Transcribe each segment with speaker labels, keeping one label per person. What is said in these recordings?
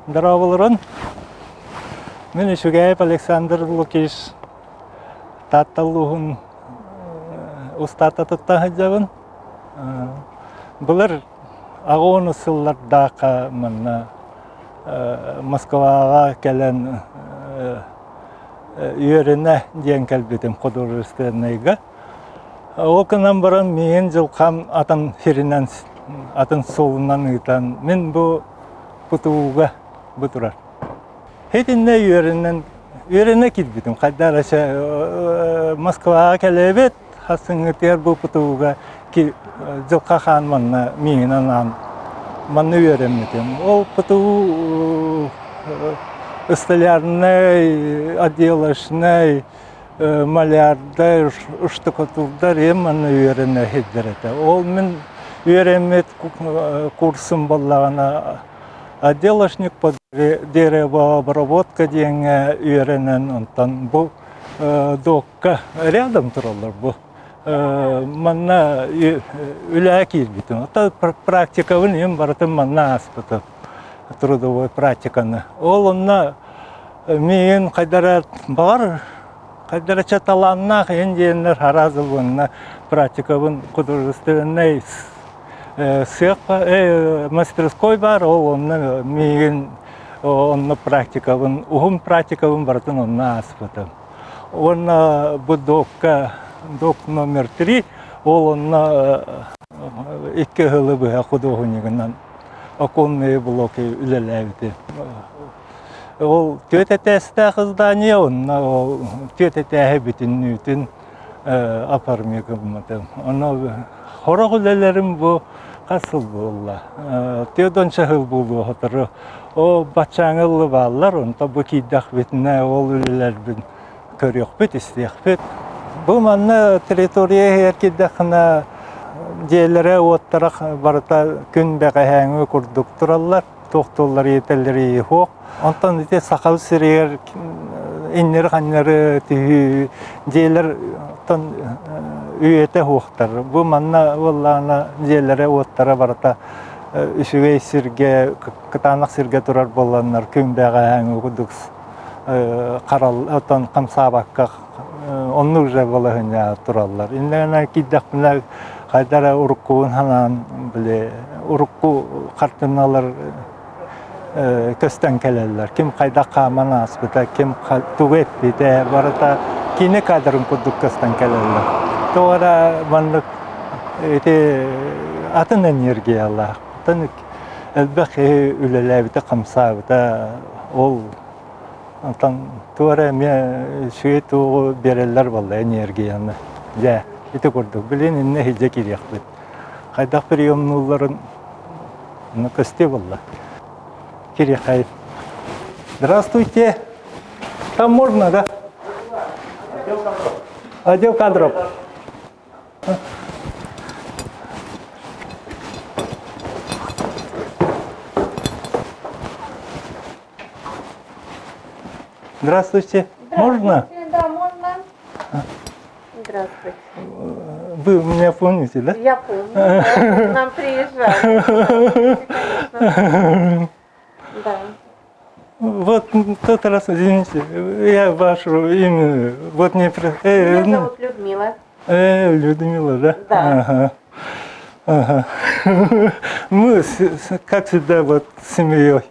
Speaker 1: Здраволорон. Мен Шугаев Александр Лукиш. Татталуғын ұстата тұттағыдjavын. Бұлар ағуыны сыллардақа мұнна Москваға кәлін үйеріне ден кәлбетім художественныйға. Ол күннен бұрын мен жылқам атын херінен, атын солынан ұйтан. Мен бұл бұтуға бұтырар. Хетінне үйеріне кетбетім. Қайдар аша Москваға кәлебет, хасыңытер бұл бұтуға жылқа қан мұнна менінен манны үйереметім. Ол бұту столярный, отделочный, малярдай, штукатурдар еманы үйерене хеддереті. Ол мен үйеремет курсым болағына отделочник по деревообработка дейінгі үйеренен онтан бұл доққа рядом тұралар бұл. Манна үлі келбейтін. Практикавын ем барытын манна аспыты трудовой практиканы. Ол онна мен қайдарат бар, қайдарача таланнақ енденлер харазылығына практикавын художественный мастерской бар, ол онна мен онна практикавын, ұғым практикавын барытын онна аспыты. Онна бұл док номер 3, ол онна екі ғылы бұға художникынан оконные блоки үлеләвді. Ол төтетесті қыздания, ол төтетәхі бітін үтін апармегі бұмады. Оны хорақ үлелерім бұл қасыл болла. Төдонша ғыл болу ғытыры. О бачаңылы балар, онта бұл кейдақ бітіне ол үлелер бін көрек біт, істеқ біт. Бұл манна территория еркедақына дейлері оттарақ барыта күн бәғі әңі күрдік тұралар, тоқтолар етелері хоқ. Онтан ете сақау сірер, иннер қаннары түйі дейлер үйеті хоқтар. Бұл манна олағына дейлері оттара барыта үшіге сірге, қытанық сірге тұрар боланлар күн бәғі әңі күрдік қарал, отан қамсабаққа онны уже болағына тұралар. Иннеріне кейдақ бұна қайдара ұрыққуын ханан біле, ұрыққу қартыналар көстен кәлелер. Кім қайда қаман аспыта, кім туғет бейді, барыта кейіне қадырын күрдік көстен кәлелер. Тоғара банлық атын энергиялар. Әлбәқ үлеләбіті қамсабыта ол тоғара мен шүйе туғы берелер болды энергияны. Ити көрдік. Білен инне хилже керек бит. Қайдақ приемнуларын көсте болды. Керек қайып. Здравствуйте. Там можно, да? Отдел кадров. Здравствуйте. Можно?
Speaker 2: Да, можно. Здравствуйте.
Speaker 1: Вы меня помните, да?
Speaker 2: Я помню. К нам приезжали. Да.
Speaker 1: Вот тот раз, извините, я ваше имя, вот не...
Speaker 2: Меня зовут Людмила.
Speaker 1: Людмила, да?
Speaker 2: Да.
Speaker 1: Ага. Мы, как всегда, вот с семьей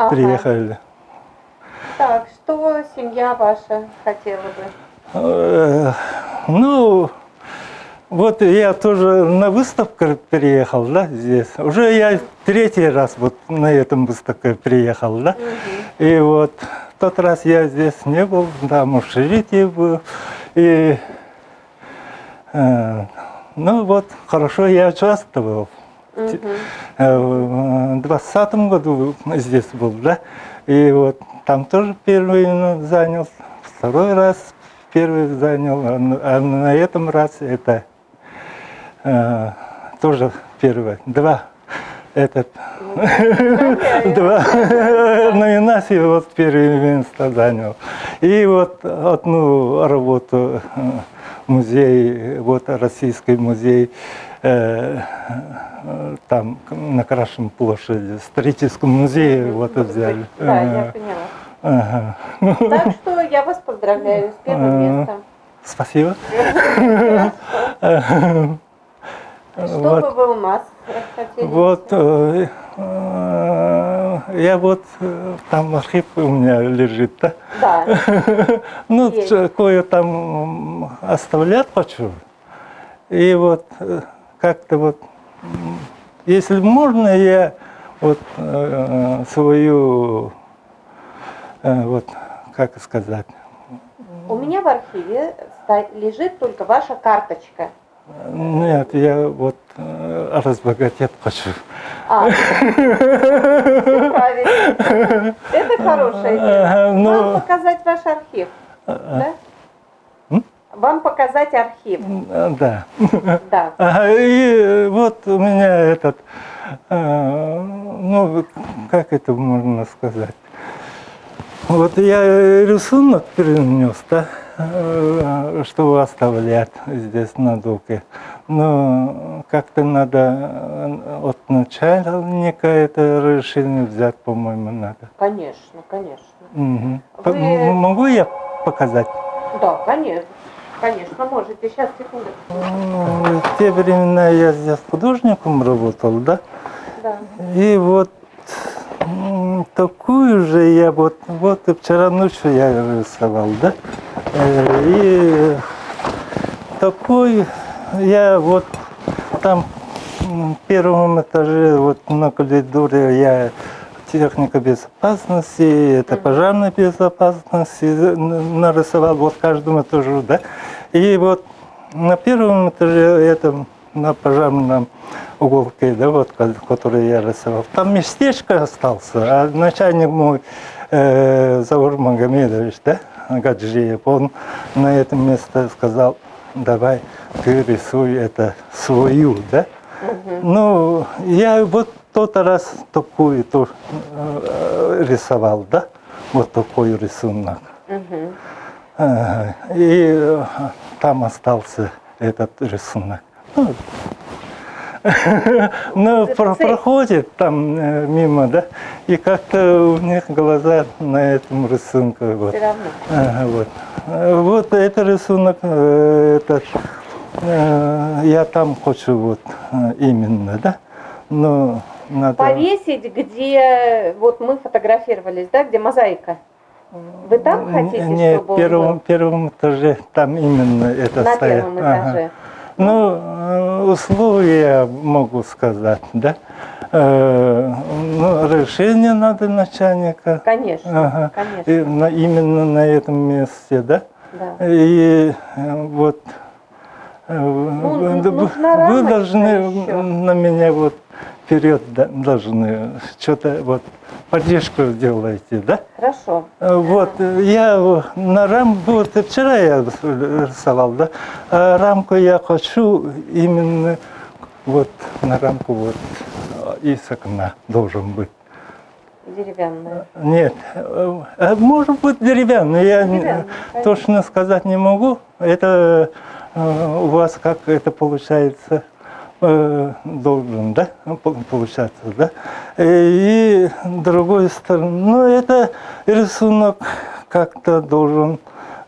Speaker 1: приехали.
Speaker 2: Так, что семья ваша хотела бы?
Speaker 1: Ну, вот я тоже на выставку приехал, да, здесь. Уже я третий раз вот на этом выставке приехал, да. И вот в тот раз я здесь не был, да, в общежитии был. И, ну вот, хорошо я участвовал. В 2020 году здесь был, да. И вот там тоже первый занял, второй раз первый занял, а на этом раз это тоже первый, два номинации вот первое место занял. И вот одну работу музей, вот Российский музей там на Красной площади, в историческом музее вот взяли.
Speaker 2: Да, я поняла.
Speaker 1: Ага.
Speaker 2: Так что я вас поздравляю с первым местом.
Speaker 1: Спасибо.
Speaker 2: Что
Speaker 1: Вот.
Speaker 2: бы вы у нас хотели?
Speaker 1: Вот, я вот, там архив у меня лежит, да?
Speaker 2: Да.
Speaker 1: Ну,
Speaker 2: Есть.
Speaker 1: кое там оставлять хочу. И вот как-то вот, если можно, я вот свою, вот, как сказать.
Speaker 2: У меня в архиве лежит только ваша карточка.
Speaker 1: Нет, я вот разбогатеть хочу.
Speaker 2: Все правильно. Это хорошая идея.
Speaker 1: Ну,
Speaker 2: Вам показать ваш архив, да? Вам показать архив,
Speaker 1: да.
Speaker 2: да.
Speaker 1: Ага, и вот у меня этот, ну, как это можно сказать? Вот я рисунок перенес, да, чтобы оставлять здесь на дуке. Но как-то надо от начальника это решение взять, по-моему, надо.
Speaker 2: Конечно, конечно.
Speaker 1: Угу.
Speaker 2: Вы-
Speaker 1: Могу я показать?
Speaker 2: Да, конечно. Конечно, можете. Сейчас, секунду.
Speaker 1: В те времена я здесь художником работал, да?
Speaker 2: Да.
Speaker 1: И вот такую же я вот и вчера ночью я рисовал, да? И такой я вот там в первом этаже, вот на коридоре я техника безопасности, это пожарной безопасности нарисовал вот каждому этажу, да? И вот на первом этаже это на пожарном уголке, да, вот, который я рисовал. Там местечко остался, а начальник мой Заур Магомедович, да, Гаджиев, он на это место сказал, давай ты рисуй это свою, да. Ну, я вот тот раз такую рисовал, да, вот такой рисунок. И там остался этот рисунок. Ну, проходит там мимо, да, и как-то у них глаза на этом рисунке. Вот.
Speaker 2: Все равно.
Speaker 1: Вот. Вот этот рисунок, этот, я там хочу вот именно, да, но надо...
Speaker 2: Повесить, где вот мы фотографировались, да, где мозаика. Вы там хотите,
Speaker 1: Нет,
Speaker 2: чтобы
Speaker 1: в первом этаже, там именно это
Speaker 2: на
Speaker 1: стоит.
Speaker 2: первом этаже?
Speaker 1: Ну, условия могу сказать, да. Ну, решение надо начальника.
Speaker 2: Конечно, конечно.
Speaker 1: И именно на этом месте, да.
Speaker 2: Да.
Speaker 1: И вот вы
Speaker 2: нужна рамочка
Speaker 1: должны
Speaker 2: еще.
Speaker 1: на меня вот вперед должны что-то вот поддержку делаете, да?
Speaker 2: Хорошо.
Speaker 1: Вот, я на рамку, вот вчера я рисовал, да, а рамку я хочу именно вот на рамку вот из окна должен быть.
Speaker 2: Деревянная.
Speaker 1: Нет, может быть деревянный, я
Speaker 2: Деревянный,
Speaker 1: точно сказать не могу. Это у вас как это получается? Должен, да, получаться, да. И другой стороны, ну, это рисунок как-то должен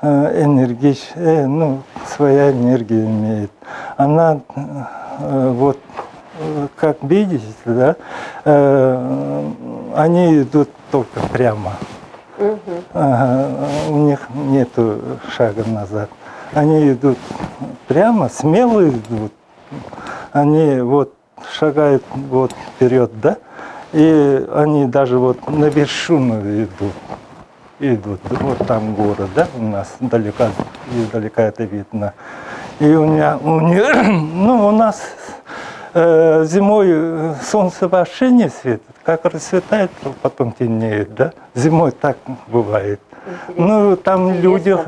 Speaker 1: энергичный, ну, своя энергия имеет. Она вот, как видите, да, они идут только прямо. У них нету шага назад. Они идут прямо, смело идут. Они вот шагают вот вперед, да, и они даже вот на вершину идут, вот там город, да, у нас издалека это видно. И у них, ну, у нас зимой солнце вообще не светит, как расцветает, потом темнеет, да, зимой так бывает.
Speaker 2: Интересно.
Speaker 1: Ну, там люди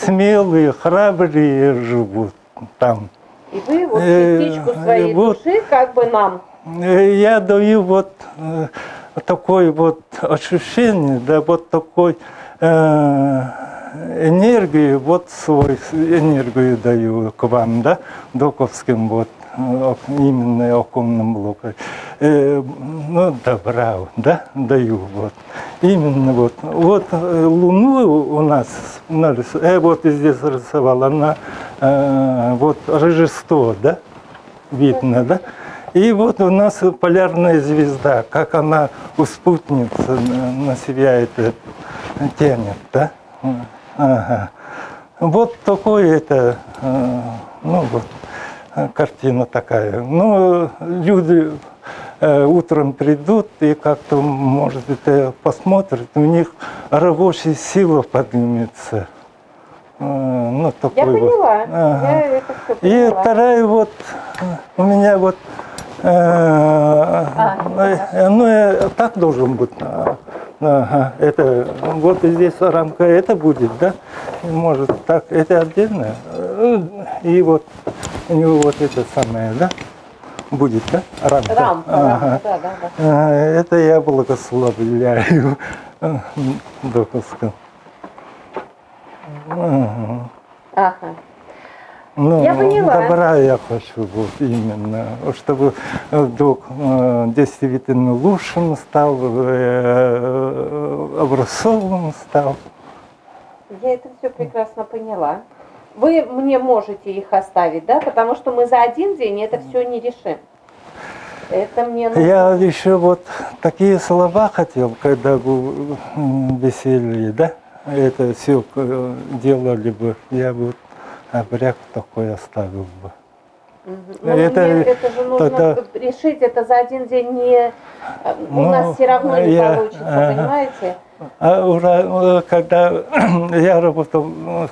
Speaker 1: смелые, храбрые живут там.
Speaker 2: И вы вот частичку своей
Speaker 1: вот.
Speaker 2: души как бы нам.
Speaker 1: Я даю вот такое вот ощущение, да, вот такой энергию, вот свою энергию даю к вам, да, доковским вот именно оконным блоком. Ну, добра, да, даю, вот. Именно вот. Вот Луну у нас, вот здесь рисовала, она, вот Рождество, да, видно, да? И вот у нас полярная звезда, как она у спутницы на себя это тянет, да? Ага. Вот такое это, ну вот, картина такая. Ну, люди утром придут и как-то, может, это посмотрят, у них рабочая сила поднимется. Ну, такой
Speaker 2: Я поняла,
Speaker 1: вот. Ага.
Speaker 2: я это все
Speaker 1: И
Speaker 2: поняла.
Speaker 1: вторая вот, у меня вот, ну, так должен быть. Ага, это, вот здесь рамка, это будет, да? И может так, это отдельно. И вот у него вот это самое, да? Будет, да? Рамка.
Speaker 2: Рамка,
Speaker 1: Ага.
Speaker 2: да, да, да.
Speaker 1: Это я благословляю допуском.
Speaker 2: Ага.
Speaker 1: Ну,
Speaker 2: Я поняла.
Speaker 1: добра я хочу, вот именно, чтобы вдруг действительно лучшим стал, образцовым стал.
Speaker 2: Я это все прекрасно поняла. Вы мне можете их оставить, да? Потому что мы за один день это все не решим. Это мне нужно.
Speaker 1: Я еще вот такие слова хотел, когда был веселье, да? Это все делали бы, я бы обряд такой оставил бы.
Speaker 2: Ну, это же нужно
Speaker 1: тогда,
Speaker 2: решить, это за один день не... у нас все равно не получится, понимаете?
Speaker 1: Когда я работал,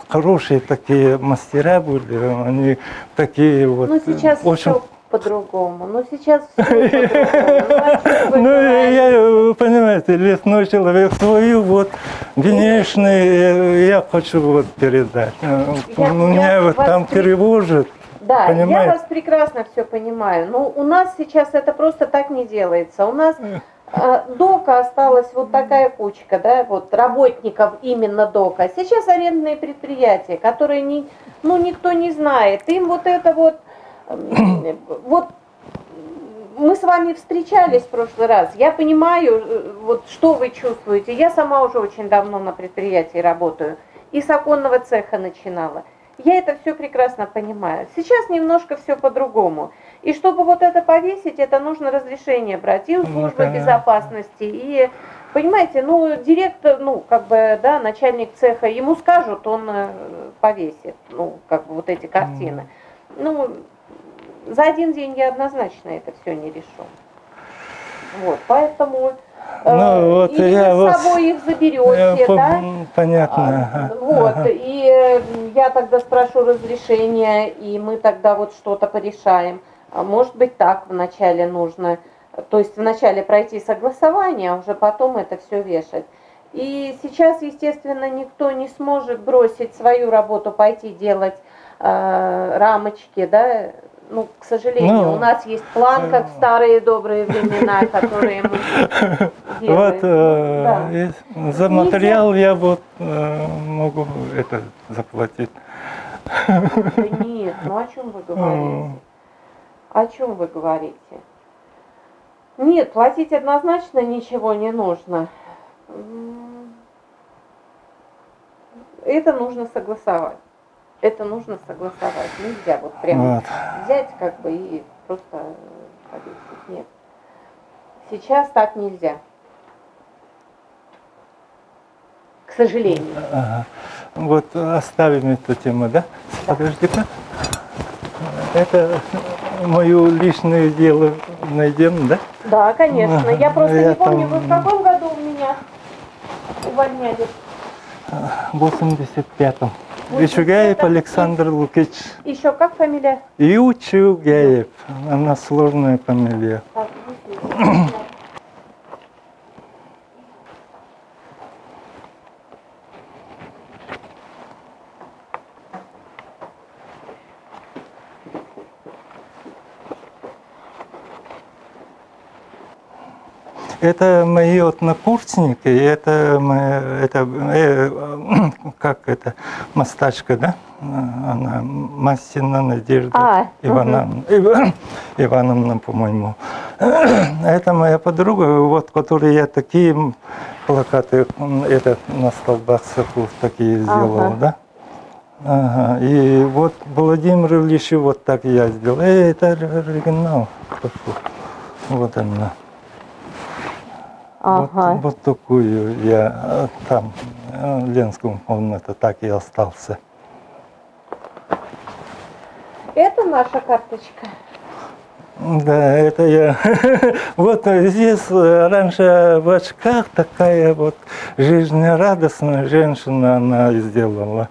Speaker 1: хорошие такие мастера были, они такие вот...
Speaker 2: Ну, сейчас
Speaker 1: очень...
Speaker 2: все по-другому. Ну, сейчас все по-другому.
Speaker 1: Ну, я, понимаете, лесной человек свою вот внешне я хочу вот передать. Меня вот там тревожит.
Speaker 2: Да,
Speaker 1: понимаете?
Speaker 2: Я вас прекрасно все понимаю. Но у нас сейчас это просто так не делается. У нас ДОКа осталась вот такая кучка, да, вот работников именно ДОКа. Сейчас арендные предприятия, которые никто не знает. Им вот это вот мы с вами встречались в прошлый раз. Я понимаю, вот что вы чувствуете. Я сама уже очень давно на предприятии работаю. И с оконного цеха начинала. Я это все прекрасно понимаю. Сейчас немножко все по-другому. И чтобы вот это повесить, это нужно разрешение брать и у службы безопасности. И, понимаете, директор, начальник цеха, ему скажут, он повесит, вот эти картины. За один день я однозначно это все не решу. Вот, поэтому или вы с собой их заберете, да?
Speaker 1: Понятно.
Speaker 2: Вот, и я тогда спрошу разрешения, и мы тогда вот что-то порешаем. Может быть, так вначале нужно, то есть вначале пройти согласование, а уже потом это все вешать. И сейчас, естественно, никто не сможет бросить свою работу, пойти делать рамочки, да. К сожалению, у нас есть план, как в старые добрые времена, которые мы делаем.
Speaker 1: Вот за материал я вот могу это заплатить.
Speaker 2: Да нет, о чем вы говорите? О чем вы говорите? Нет, платить однозначно ничего не нужно. Это нужно согласовать. Это нужно согласовать. Нельзя вот прямо взять и просто повесить. Нет. Сейчас так нельзя. К сожалению.
Speaker 1: Вот оставим эту тему, да? Подожди-ка. Это мое личное дело найдем, да?
Speaker 2: Да, конечно. Я просто не помню, вы в каком году у меня увольняли?
Speaker 1: В 85-м. Ичугаев Александр Лукич.
Speaker 2: Еще как фамилия?
Speaker 1: Ичугаев. Она сложная фамилия. Это мои однокурсники, как это, мастачка, да? Она Масина Надежда Ивановна, по-моему. Это моя подруга, вот, которой я такие плакаты на столбах сверху такие сделал, да? Ага. И вот Владимир Ильич вот так я сделал. Это оригинал. Вот она.
Speaker 2: Ага.
Speaker 1: Вот такую я там, в Ленском комнате, так и остался.
Speaker 2: Это наша карточка.
Speaker 1: Да, это я. Вот здесь раньше в очках такая вот жизнерадостная женщина она сделала.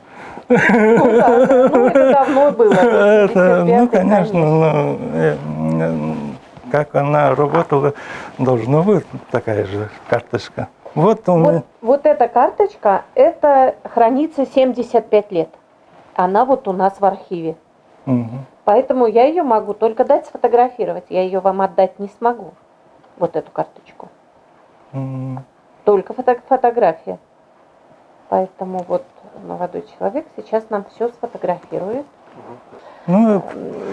Speaker 2: Ну, да, ну это давно было.
Speaker 1: Ну, конечно, но как она работала, должна быть такая же карточка. Вот
Speaker 2: эта карточка, это хранится 75 лет. Она вот у нас в архиве. Поэтому я ее могу только дать сфотографировать. Я ее вам отдать не смогу. Вот эту карточку. Только фотография. Поэтому вот молодой человек сейчас нам все сфотографирует.
Speaker 1: Ну,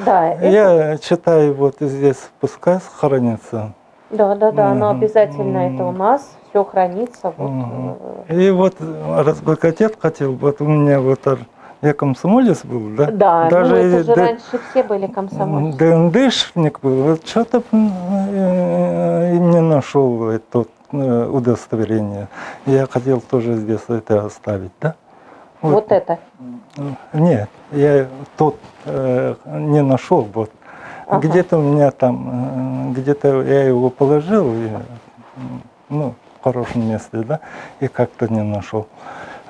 Speaker 2: да,
Speaker 1: я читаю, вот здесь пускай хранится.
Speaker 2: Да, но обязательно это у нас все хранится. Вот.
Speaker 1: И вот разбогатеть хотел, вот у меня вот я комсомолец был, да?
Speaker 2: Да, даже ну это же раньше все были комсомольцы.
Speaker 1: ДНДшник был, вот что-то не нашел это удостоверение. Я хотел тоже здесь это оставить, да?
Speaker 2: Вот это?
Speaker 1: Нет, я тот не нашел. Вот. Где-то у меня там, где-то я его положил, ну, в хорошем месте, да, и как-то не нашел.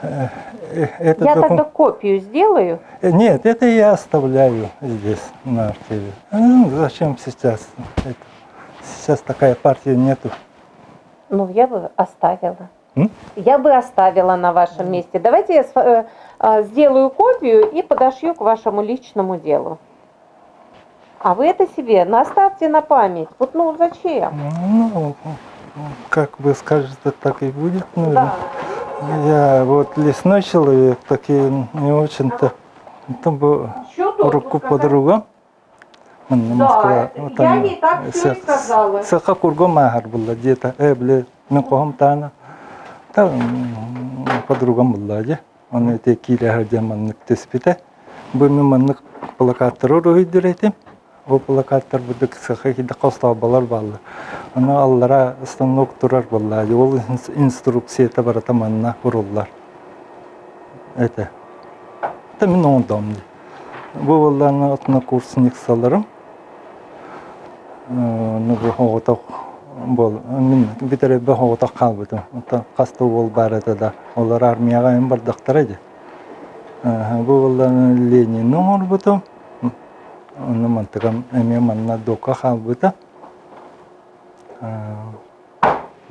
Speaker 2: Я тогда копию сделаю?
Speaker 1: Нет, это я оставляю здесь, на архиве. Ну, зачем сейчас? Сейчас такая партия нету.
Speaker 2: Ну, я бы оставила. Я бы оставила на вашем месте. Давайте я сделаю копию и подошью к вашему личному делу. А вы это себе оставьте на память. Вот, ну, зачем?
Speaker 1: Ну, как вы скажете, так и будет, наверное. Да. Я вот лесной человек, такие не очень-то. Там бы руку подруга.
Speaker 2: Да, я ей так все и сказала.
Speaker 1: Сахакурго махар была где-то, мекохом тана. Там подругам была, где? Он эти килия маннык теспите. Бumi маннык плакаттары рухиддиретим. О плакаттар будык сахахида костабалар балла. Аны аллара станок турар балла. Ол инструкцияда барата манна уруллар. Это. Это мен ондамды. Бу балларны атына курсник саларым. Нугу хоотак бол. Мен битере бе хоотак калбытым. Касты бол барата да. Олар армияга ем бардактар эди. Бу балларны Ленин орбутум. Оны мантыгам эме манна дока халбыта.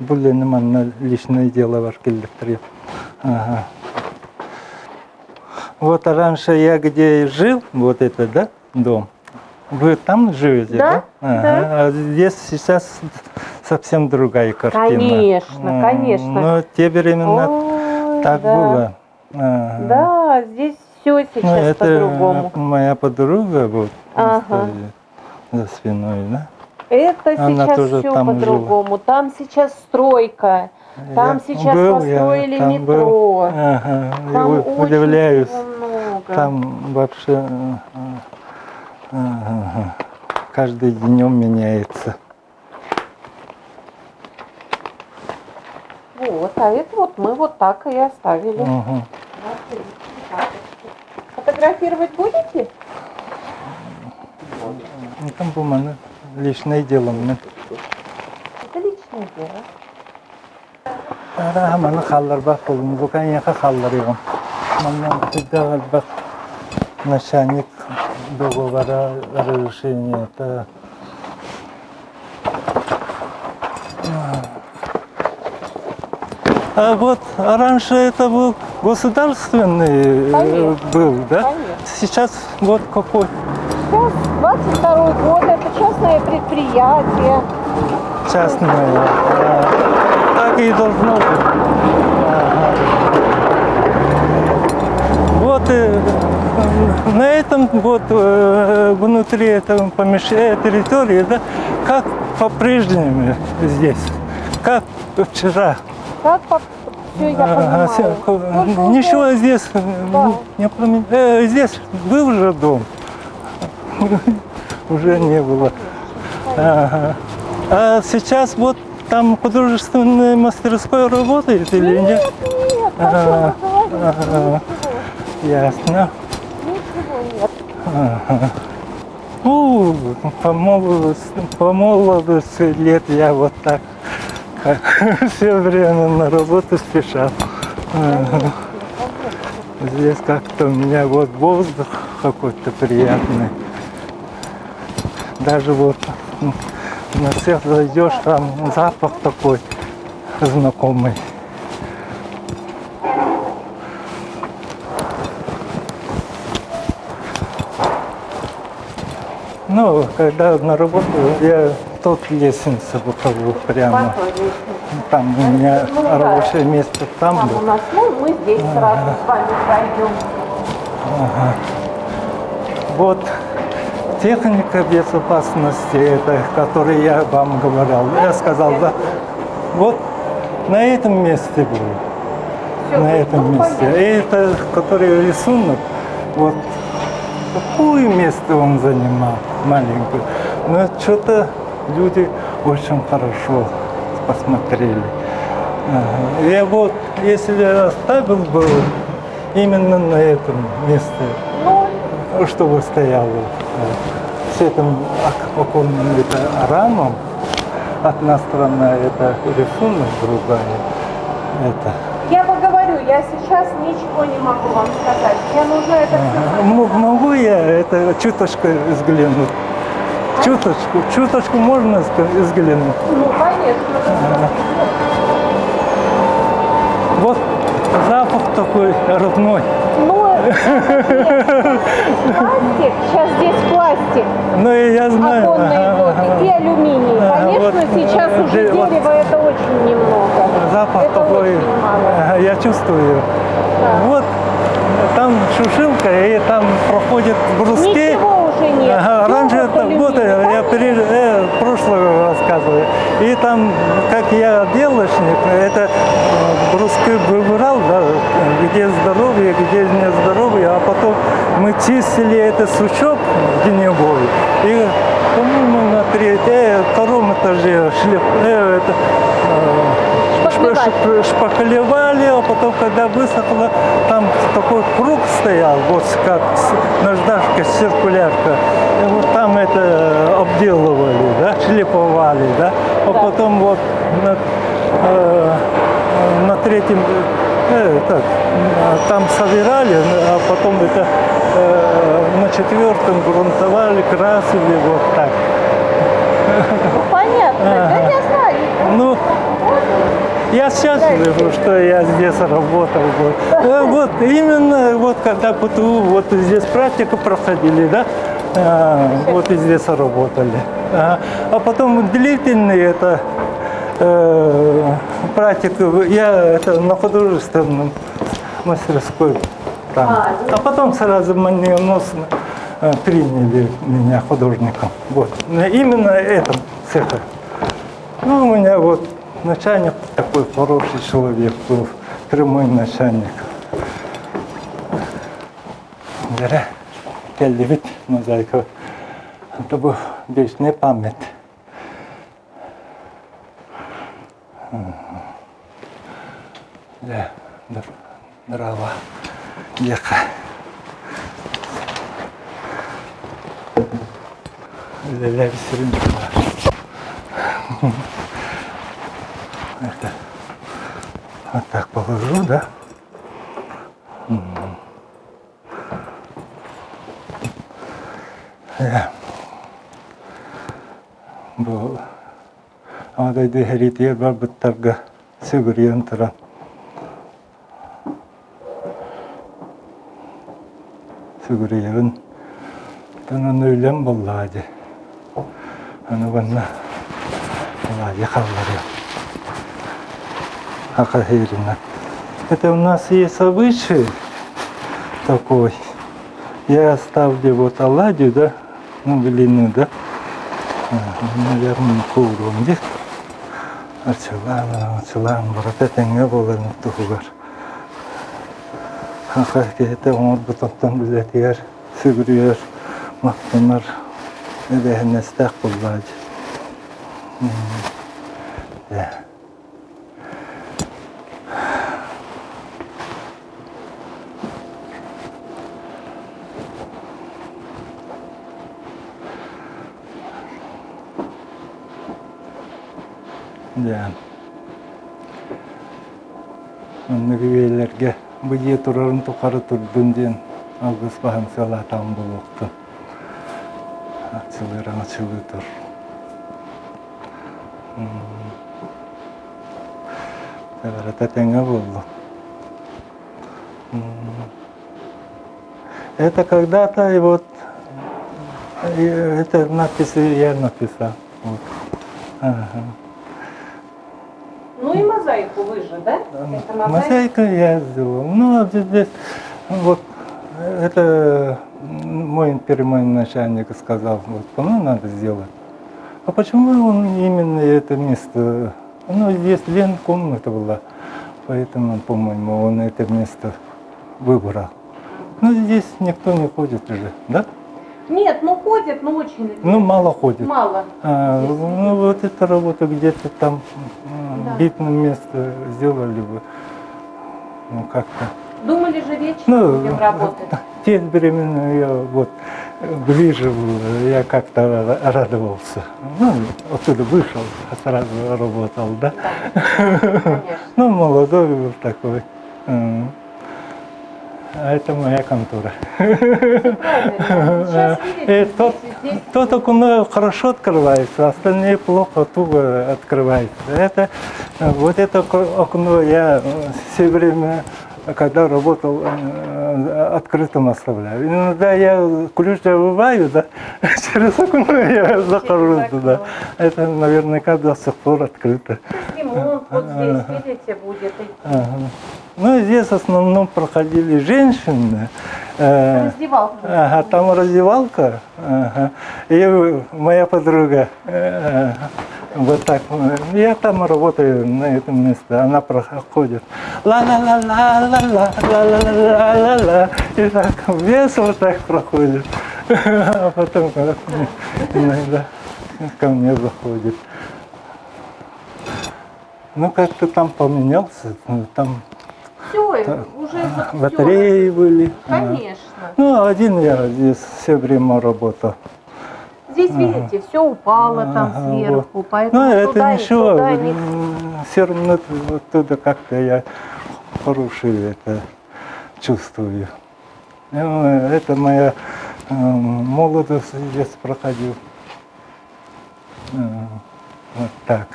Speaker 1: Бұл эми манна личное дело бар келдиктир. Вот раньше я где жил, вот это, да, дом. Вы там живете, да?
Speaker 2: Да.
Speaker 1: А здесь сейчас совсем другая картина.
Speaker 2: Конечно, конечно.
Speaker 1: Но те времена так было.
Speaker 2: Да, здесь все сейчас по-другому.
Speaker 1: Моя подруга вот за спиной, да?
Speaker 2: Это она сейчас все по-другому. Там сейчас стройка, там сейчас построили метро.
Speaker 1: Там удивляюсь. Там вообще каждый днем меняется.
Speaker 2: Вот, а это вот мы вот так и оставили. Фотографировать будете?
Speaker 1: Там бумага. Личное дело.
Speaker 2: Это личное дело.
Speaker 1: Да, мы халлар бахтом, букан я халлар его. Мы тогда бах начальник договора разрешения. Это а вот раньше это был государственный был, да?
Speaker 2: Конечно.
Speaker 1: Сейчас вот какой.
Speaker 2: Сейчас 22-й год, это частное предприятие.
Speaker 1: частная. Так и должно быть. Вот на этом вот внутри этого помещения, территории, да, как по-прежнему здесь, как вчера.
Speaker 2: Как все я понимаю.
Speaker 1: Ничего здесь не поменялось. Здесь был же дом, уже не было. А сейчас вот там художественная мастерская работает или нет?
Speaker 2: Нет, о чем вы говорите?
Speaker 1: Ясно.
Speaker 2: Ничего нет.
Speaker 1: Ну, по молодости лет я вот так все время на работу спешал. Здесь как-то у меня вот воздух какой-то приятный. Даже вот на цех зайдешь, там запах такой знакомый. Ну, когда на работу, я тут лестница выхожу прямо. Там у меня рабочее место там
Speaker 2: у
Speaker 1: было.
Speaker 2: нас, ну, мы здесь сразу с вами пройдем.
Speaker 1: Вот техника безопасности, это, которую я вам говорил. Я сказал, да, вот на этом месте был. На этом месте. И это, который рисунок, вот какое место он занимал, маленькое. Но что-то люди очень хорошо посмотрели. Я вот, если оставил бы именно на этом месте, чтобы стояло с этим оконным рамом, одна сторона это рисунок, другая это.
Speaker 2: Я поговорю, я сейчас ничего не могу вам сказать. Мне нужно это все.
Speaker 1: Могу я это чуточку взглянуть? Чуточку можно взглянуть?
Speaker 2: Ну, конечно.
Speaker 1: Вот запах такой родной.
Speaker 2: Ну, пластик, сейчас здесь пластик.
Speaker 1: Ну, я знаю.
Speaker 2: Оконные блоки и алюминий. Конечно,
Speaker 1: вот,
Speaker 2: сейчас уже
Speaker 1: вот,
Speaker 2: дерева это очень немного.
Speaker 1: Запах
Speaker 2: это
Speaker 1: такой,
Speaker 2: очень мало.
Speaker 1: я чувствую.
Speaker 2: Да.
Speaker 1: Вот там шушилка, и там проходят бруски.
Speaker 2: Ничего уже нет.
Speaker 1: Раньше
Speaker 2: Всё
Speaker 1: это, вот я в прошлое рассказываю. И там, как я делочник, это бруски выбирал, да, где здоровье, где не здоровье, а потом мы чистили этот сучок теневой. И, по-моему, на втором этаже шпаклевали, а потом, когда высохло, там такой круг стоял, вот как наждачка, циркулярка. И вот там это обделывали, да, шлифовали, да, а потом вот на третьем, там собирали, а потом это на четвертом грунтовали, красили, вот так.
Speaker 2: Ну, понятно, да я знаю.
Speaker 1: Ну, я счастлив, что я здесь работал. Вот именно вот когда ПТУ, вот здесь практику проходили, да, вот и здесь работали. А потом длительный это практику, я это на художественном мастерской там. А потом сразу молниеносно приняли меня художником. Вот. Именно этом цехе. Ну, у меня вот начальник такой хороший человек был, прямой начальник. Дәрі келді бит, мозаика. Это был вечная память. Да, дрова, ехай. Леля Весеринчева. Это вот так положу, да? Бұл адайды хәритер бар бұттарға сөгірген тұран. Сөгірген. Тәнін өйлем болды ады. Аны ғанна Это у нас есть обычай такой. Я ставлю вот оладью, да, ну, глину, да. Наверное, куром здесь. Ачалан, брат, не было на тугар. Это он потом билетер, сигурер, махтамар, это не стах подладь. Да. Да. Нигвелерге бие турарын тукары турдун ден алгыс бахан сала там болукту. Ачылы тур. Это тенге болду. Это когда-то и вот это надписи я написал. Вот. Ага.
Speaker 2: Ну и мозаику вы же, да? Это
Speaker 1: Мозаика я сделал. Ну, а здесь вот это мой начальник сказал, вот, ну, надо сделать. А почему он именно это место? Ну, здесь Лен комната была, поэтому, по-моему, он это место выбрал. Ну, здесь никто не ходит уже, да?
Speaker 2: Нет, ну ходят, но очень редко.
Speaker 1: Ну, мало ходит.
Speaker 2: Мало.
Speaker 1: Ну, вот эта работа где-то там,
Speaker 2: Да.
Speaker 1: видное место сделали бы, ну, как-то.
Speaker 2: Думали же вечно будем работать.
Speaker 1: Те времена я вот ближе был, я как-то радовался. Ну, оттуда вышел, сразу работал, да?
Speaker 2: Да, конечно.
Speaker 1: Ну, молодой был такой. А это моя контора.
Speaker 2: Правильно. Сейчас видите, здесь
Speaker 1: Тот окно хорошо открывается, остальные плохо, туго открываются. Это, вот это окно я все время, когда работал, открытым оставляю. Иногда я ключ забываю, да, через окно я захожу туда. Это наверняка до сих пор открыто.
Speaker 2: ремонт вот здесь, видите, будет идти.
Speaker 1: Ну, здесь в основном проходили женщины.
Speaker 2: Раздевалка.
Speaker 1: Ага, там раздевалка. Ага. И моя подруга, вот так, я там работаю на этом месте, она проходит. Ла-ла-ла-ла-ла-ла-ла-ла-ла-ла-ла. И так весело так проходит. А потом иногда ко мне заходит. Ну, как-то там поменялся, там
Speaker 2: Все, уже
Speaker 1: батареи были.
Speaker 2: Конечно.
Speaker 1: Ну, один я здесь все время работал.
Speaker 2: Здесь, видите, все упало там сверху,
Speaker 1: Вот.
Speaker 2: поэтому
Speaker 1: Ну, это
Speaker 2: туда
Speaker 1: ничего,
Speaker 2: туда не...
Speaker 1: все равно оттуда как-то я хорошее это чувствую. Ну, это моя молодость здесь проходил. Вот так.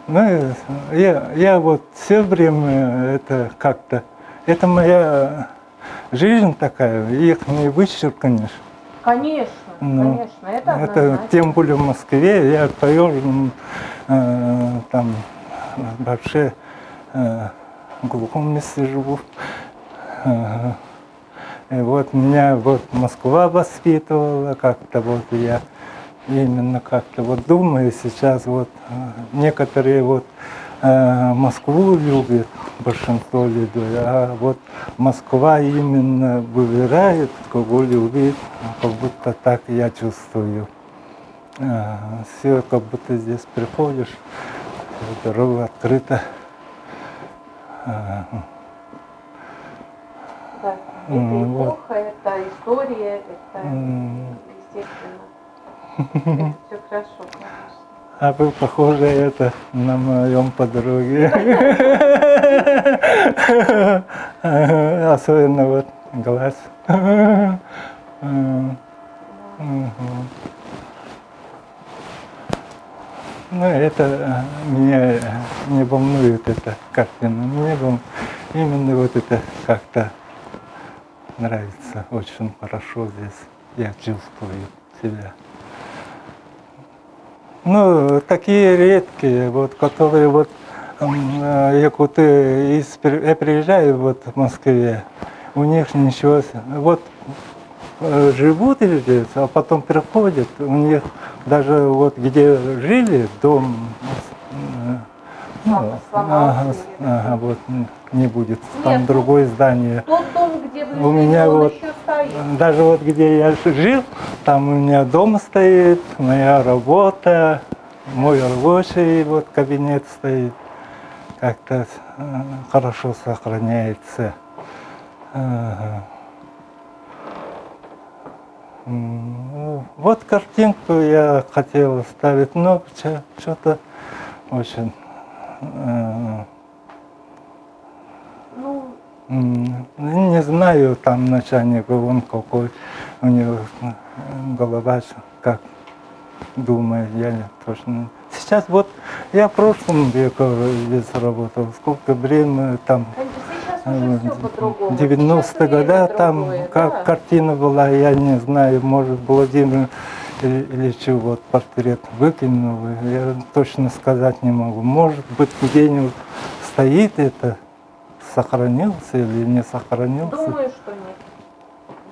Speaker 1: Ну, я вот все время это как-то, это моя жизнь такая, их не вычеркнешь.
Speaker 2: Конечно,
Speaker 1: Ну,
Speaker 2: конечно, это
Speaker 1: это
Speaker 2: однозначно.
Speaker 1: тем более в Москве, я поем там вообще в глухом месте живу. И вот меня вот Москва воспитывала, как-то вот я именно как-то вот думаю сейчас, вот некоторые вот Москву любят, большинство людей, а вот Москва именно выбирает, кого любит, как будто так я чувствую. Все, как будто здесь приходишь, дорога открыта.
Speaker 2: Да. Это
Speaker 1: Вот.
Speaker 2: эпоха, это история, это естественно. Это все хорошо, конечно.
Speaker 1: А вы похожи это на моем подруге. Особенно вот глаз. Ну, это меня не волнует, эта картина. Мне именно вот это как-то нравится. Очень хорошо здесь. Я чувствую себя. Ну, такие редкие, вот, которые вот якуты, я приезжаю вот в Москве, у них ничего, вот живут здесь, а потом приходят, у них даже вот где жили, дом, вот не будет, там другое здание.
Speaker 2: Тот дом, где вы
Speaker 1: У меня
Speaker 2: жили, он
Speaker 1: вот,
Speaker 2: еще стоит.
Speaker 1: даже вот где я жил, там у меня дом стоит, моя работа, мой рабочий вот кабинет стоит, как-то хорошо сохраняется. Вот картинку я хотел оставить, но что-то очень... Не знаю, там начальник, он какой, у него голова, как думает, я не точно. Сейчас вот я в прошлом веке здесь работал, сколько времени там, 90-е годы, там как картина была, я не знаю, может Владимир или чего, вот портрет выкинул, я точно сказать не могу. Может быть, где-нибудь стоит это, сохранился или не сохранился.
Speaker 2: Думаю, что нет.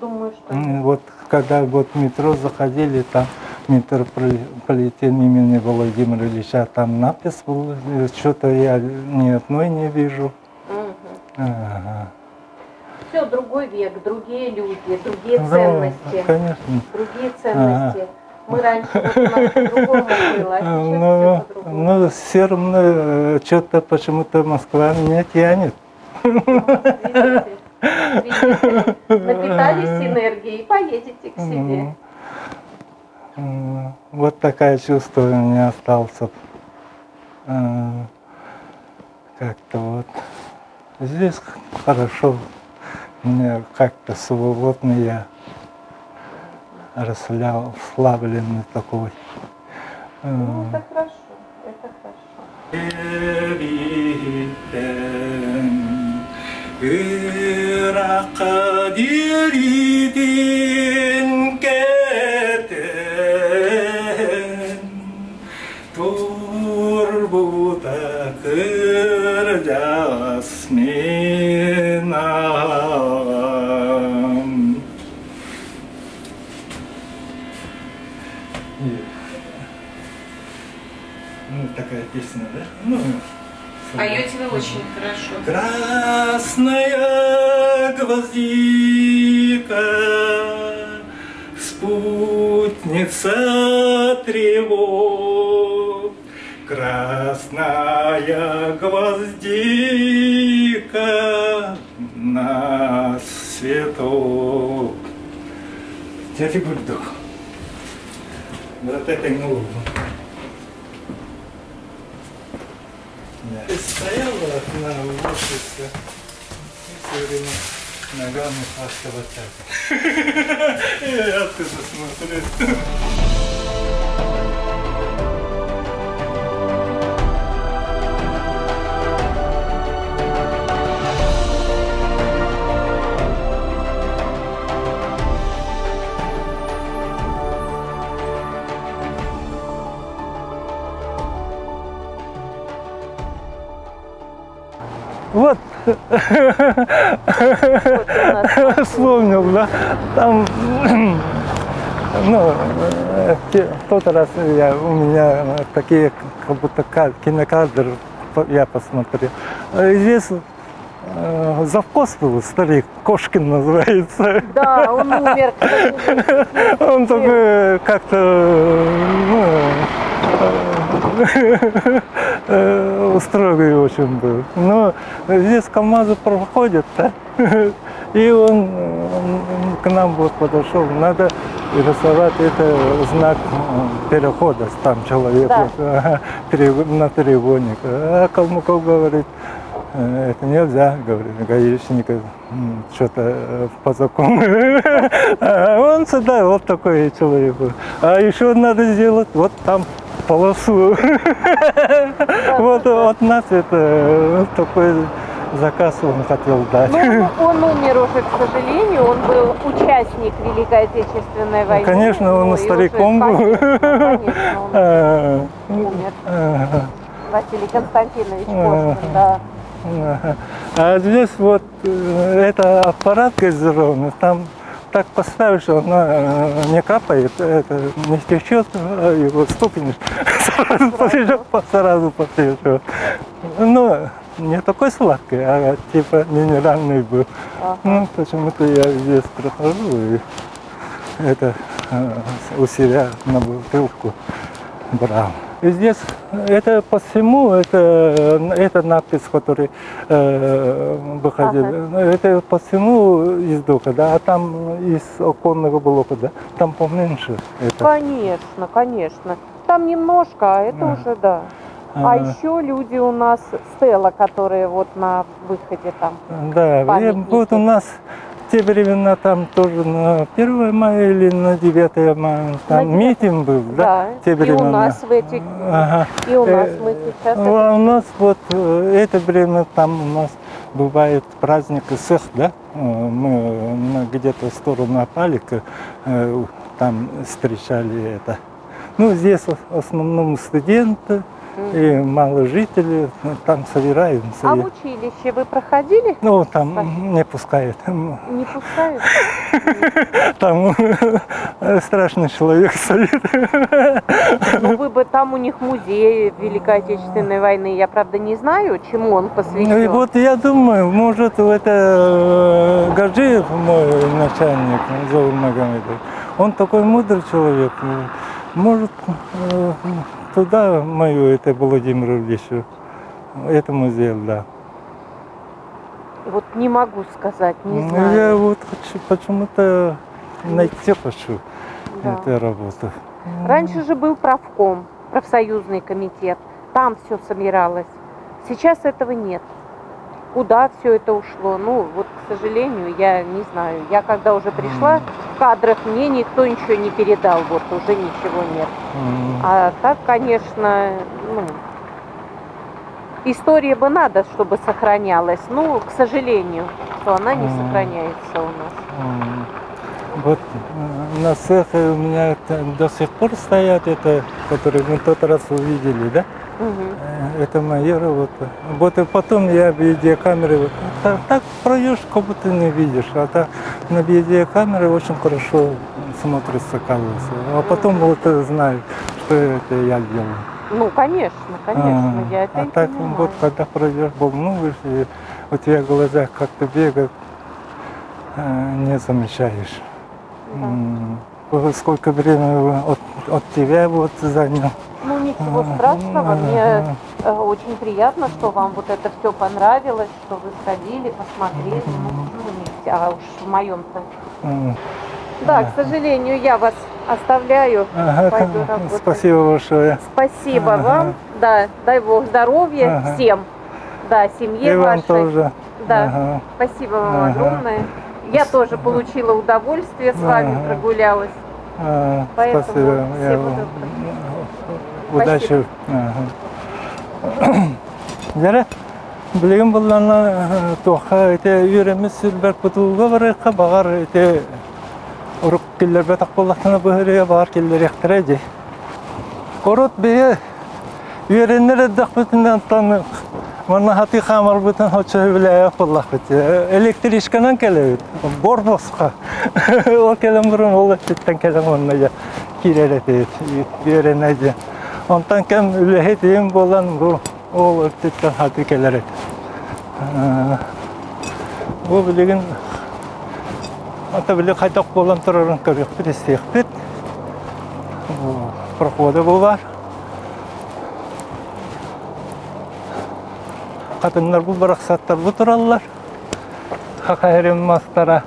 Speaker 2: Думаю, что нет.
Speaker 1: Вот когда вот в метро заходили, там метрополитен имени Владимира Ильича, там надпись была, что-то я ни одной не вижу.
Speaker 2: Все, другой век, другие люди, другие ценности.
Speaker 1: Конечно.
Speaker 2: Другие ценности. Мы раньше вот у нас по-другому было, а сейчас все по-другому.
Speaker 1: Но все равно что-то почему-то Москва меня тянет.
Speaker 2: Видите, напитались энергией и поедете к себе.
Speaker 1: Вот такое чувство у меня осталось. Как-то вот. Здесь хорошо. Мне как-то свободно я. Расслабленный такой.
Speaker 2: Ну, это хорошо, это
Speaker 1: Ну, такая песня, да? Ну,
Speaker 2: поете вы очень хорошо.
Speaker 1: Красная гвоздика, спутница тревог. Красная гвоздика на свету. Дядя Бульдог. Вот это новое. Стояла на офисе и все время ногами оставаться. И я оттуда смотрю. Вот, вспомнил, да, там, ну, в тот раз у меня такие, как будто кинокадры я посмотрел. Здесь завхоз был, старик, Кошкин называется.
Speaker 2: Да, он умер, кстати.
Speaker 1: Он такой как-то, строгий очень был. Но здесь КамАЗы проходят, да? И он к нам вот подошел, надо рисовать это знак перехода, там человек
Speaker 2: Да.
Speaker 1: на треугольник. А Калмыков говорит, это нельзя, говорит, гаишник, что-то по закону. А он сюда, вот такой человек. А еще надо сделать вот там полосу. Вот от нас это такой заказ он хотел дать.
Speaker 2: Ну, он умер уже, к сожалению, он был участник Великой Отечественной войны.
Speaker 1: Конечно, он
Speaker 2: ну, и
Speaker 1: стариком
Speaker 2: уже,
Speaker 1: был.
Speaker 2: Конечно, он умер. Василий Константинович Кошкин, да.
Speaker 1: А здесь вот это аппарат газированный, там так поставишь, она не капает, это не течет, его стукнешь, сразу попьешь. Ну, не такой сладкий, а типа минеральный был.
Speaker 2: Ага.
Speaker 1: Ну, почему-то я здесь прохожу и это у себя на бутылку брал. И здесь это по всему, это надпись, который выходил, это по всему из дока, да, а там из оконного блока, да, там поменьше. Это.
Speaker 2: Конечно, конечно. Там немножко, а это уже да. А еще люди у нас стела, которые вот на выходе там.
Speaker 1: Да, и вот у нас в те времена там тоже на 1 мая или на 9 мая там митинг был, да?
Speaker 2: Да, и у нас в эти, и у нас мы сейчас.
Speaker 1: У нас вот это время там у нас бывает праздник СЭХ, да? Мы где-то в сторону Апалика там встречали это. Ну, здесь в основном студенты. И мало жителей, там собираемся.
Speaker 2: А в училище вы проходили?
Speaker 1: Ну, там не пускают.
Speaker 2: Не пускают?
Speaker 1: Там страшный человек стоит.
Speaker 2: Ну, вы бы там у них музей Великой Отечественной войны. Я, правда, не знаю, чему он посвящен.
Speaker 1: Ну, и вот я думаю, может, это Гаджиев, мой начальник, Заур Магомедов, он такой мудрый человек. Может, туда мою, это Владимир Ильичу, это музей, да.
Speaker 2: Вот не могу сказать, не
Speaker 1: Ну,
Speaker 2: знаю.
Speaker 1: я вот хочу, почему-то найти хочу эту работу.
Speaker 2: Раньше же был правком, профсоюзный комитет, там все собиралось. Сейчас этого нет. Куда все это ушло? Ну, вот, к сожалению, я не знаю. Я когда уже пришла в кадрах, мне никто ничего не передал, вот уже ничего нет. А так, конечно, ну, история бы надо, чтобы сохранялась. Ну, к сожалению, что она не сохраняется у нас.
Speaker 1: Вот на цехе у меня это до сих пор стоят, это, которые мы в тот раз увидели, да? Это моя работа. Вот и потом я видеокамеры, вот, так пройдешь, как будто не видишь, а так на видеокамере очень хорошо смотрится, кажется. А потом вот знаю, что это я делаю.
Speaker 2: Ну, конечно, я это и
Speaker 1: так
Speaker 2: понимаю.
Speaker 1: вот, когда пройдешь, волнуешь, и у тебя в глазах как-то бегают, не замечаешь. Сколько времени от тебя вот занял.
Speaker 2: Ну, ничего страшного, мне очень приятно, что вам вот это все понравилось, что вы сходили, посмотрели, а уж в моем-то. Да, к сожалению, я вас оставляю, пойду работать.
Speaker 1: Спасибо большое.
Speaker 2: Спасибо вам, да, дай Бог здоровья всем, да, семье
Speaker 1: И
Speaker 2: вашей.
Speaker 1: вам тоже.
Speaker 2: Да, спасибо вам огромное. Я тоже получила удовольствие, с вами прогулялась. Поэтому
Speaker 1: Спасибо.
Speaker 2: всего доброго.
Speaker 1: Удачи. Жаре, білген боллана тоха ите үйреміз сүрбәр путулга барайка багар ите урук киллер бетак боллахтана быһырыга багар киллер яктыради. Корот бие үйреннер эддак бүтүнөн таны мана хати хамар бүтүн хочо биле боллах бит. Электричканан келебит. Борбоска. Ол келем бурун ол титтен келем онна кирелет үйренеди. Ondan kem ülhe diyeyim bolan bu o örtükten hadi gelerek. Bu bilgin ata bile kaydak bolan turarın körük bir isteyip prokoda bu var. Kadınlar bu bıraksatlar bu turallar. Hakayerim mastara.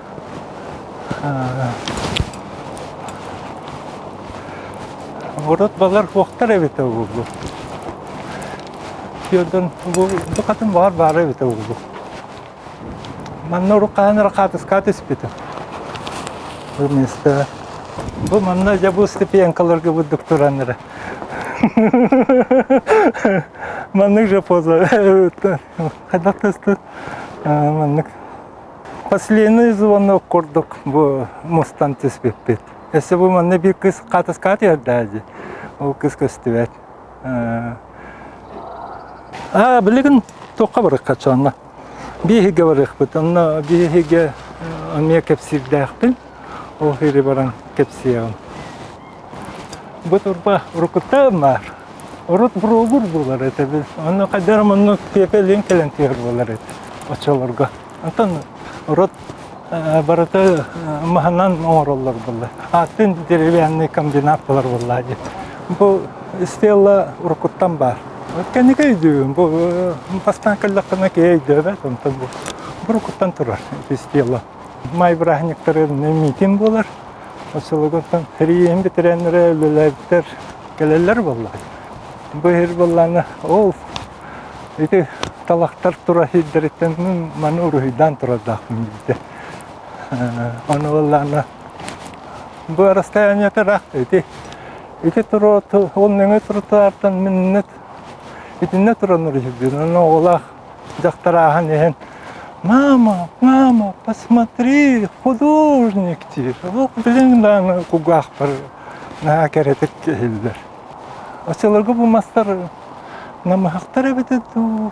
Speaker 1: Ворот балар вақтар әбеті олды. Йодан бұл қатын бар әбеті олды. Манна ұрыққаныр қатыс беті. Бұл месті. Бұл манна жа бұл степенкаларға бұл доктораныры. маннык же поза. Когда ты маннык. Последний звонок кордок bu мустан теспеппет. Если бы манны bir kız katıskat yerdi. O kız köstüvet. Bilgin toqa bir kaçanla. Bir hige var bit. Anna bir hige amiye kepsirdaqpin. O hiri baran kepsiyam. Bu turba rukutam var. Urut burubur bular ete. Anna kadar manno pepelin kelentiyor bular ete. Açılırga. Antan urut barata mahanan orallar bular. Atın derivenli kombinatlar bular. Bu istella rukutam var. Kendi kaydıyorum. Bu pastan kallakına kaydı evet. Antan bu rukutan turar. İstella. May brahniklerin mitin bular. Açılırgan heriyem bitirenlere lülebitter geleller vallahi. Bu her vallahi ol. İşte talaktar tura hidretten manuruhidan tura dahmide. Onu vallahi bu arastayanya tarak İşte tura onun turtartan minnet. İşte ne turanır hidden. Onu ola jaktarahan ehen. Мама, посмотри, художник ти. Вот, блин, да, кугах пар на керетек келдер. Açılırga bu mastar nama haktara betedu.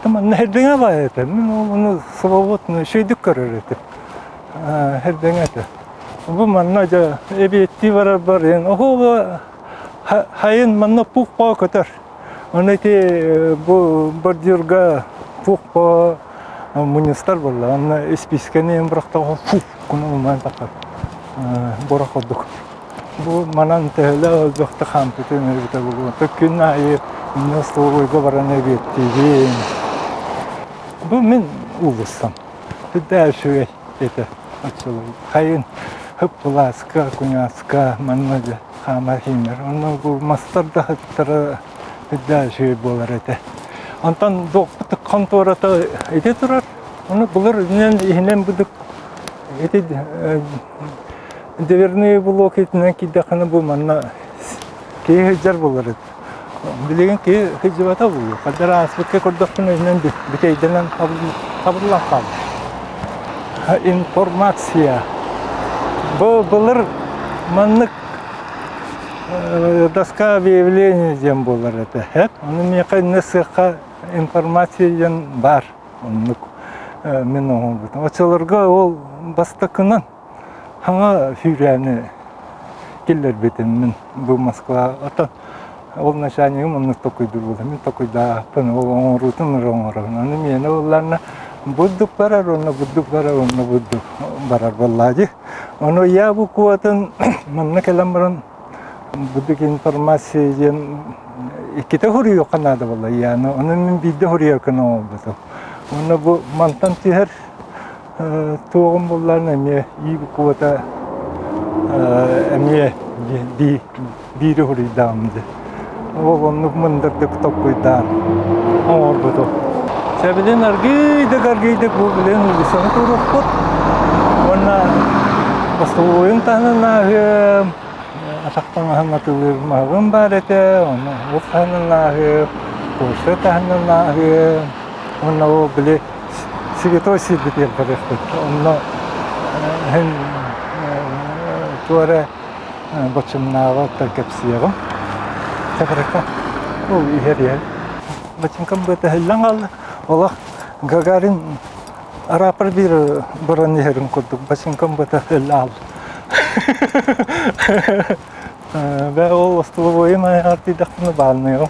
Speaker 1: Tamam, herdenge var ete. Men onu svobodno şeydik karar ete. Herdenge ete. Bu manna ja ebetti var yani. Oho, hayın manna puh katar. Onu ete bu bardurga puh Министр был, он списканный брахтал фуф, куну мантакар, бороходук. Бу манан tehla захта хампитен это было. Так кино и настроил говорение ветти. Бу мен улусам. Дальше это отсюда. Хайын хыпласка, куняска, манмаде хамахимер. Он бу мастарда хаттара дальше было это. Антан доктор контората эте турар. Оны булар инен будук эте деверный блок этинен кидахана бу манна ке жар булар. Билеген ке хижбата бу. Кадара аспекке кордоктун инен битейден табыллан кал. Информация. Бу булар маннык доска объявлений дем булар это. Оны мека несха информация бар. Мен оңын бұтын. Очаларға ол бастақынан хаңа фюряны келдер бетін мен бұл Москва. Ата ол начальнигім оны токойдыр болды. Мен токойда апын ол оңырутын оңырын. Оны мені оларына бұддық барар, оны бұддық барар, оны бұддық барар боллади. Оны я бұл куатын мұнны келем бұрын бұддық информация ден ikide huriyor kanadı vallahi yani onun bir de huriyor kanadı oldu. Onu bu mantan tiher toğum bunlar ne iyi bir kuvvete emiye bir huriyor damdı. O onu mındırdık tokuydan orada da. Sebeden argıydı bu bilen lisanı turukut. Ona pastoyun tanına Asaktan hangatulur mahrum barete, onu ufanlahi, kusetahanlahi, onu bile sigetosi bitir berektet, onu hen tuare bacımnava terkepsiyem, tebreka, o iheriye, bacım kambete hillangal, Allah Gagarin Arapar bir baraniherin kurduk, bacım kambete hillal. Ve o ıstılıvoyu artık dağını bağlanıyor.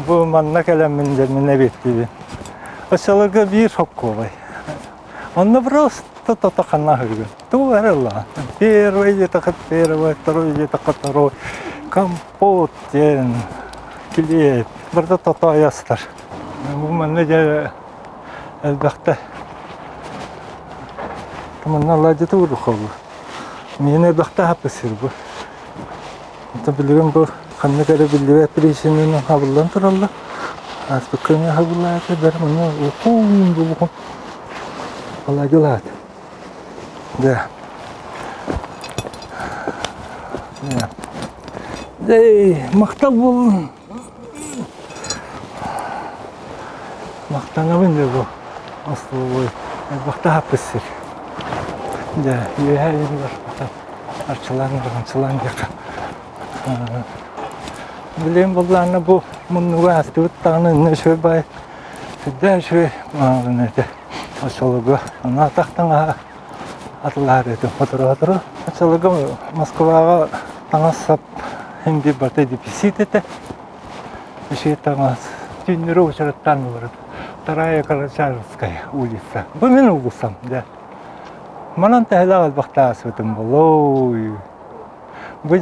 Speaker 1: Bu manna kelamın zemine bekliyor. Aşağıda bir hokku var. Onu просто tatakana hırgın. Tu var Allah. Первый takat первый, второй takat второй. Kompot yen, kiliyet. Burada tatayaslar. Bu manna da elbette. Tamam lacı tu ruhu. Mine bakta hapsir bu. Tabilerim bu kanne kere bildiği prişinin havlan turalla. Aspeknya havlan kadar mana ukun bu. Allah jelas. Ya. Ya. Dey maktab bul. мақтанабын де бұл асылы бақта хаппысыр. Да, үйәйін бар, арчылан деқа. Білем болғаны бұл мұнуға асты өттағыны үні шөй бай, сүдді шөй мағын әді. Ашылығы, ана тақтың атылар еді, отыру. Ашылығы Москваға таңасап, хембе барты деписит еді. Еще таңас, түйіндері ұшыраттан оларды. Вторая Карачаровская улица. Бұл мен ұлғысам, да. Манан тәхілі албақта асыдым бұл. Бұл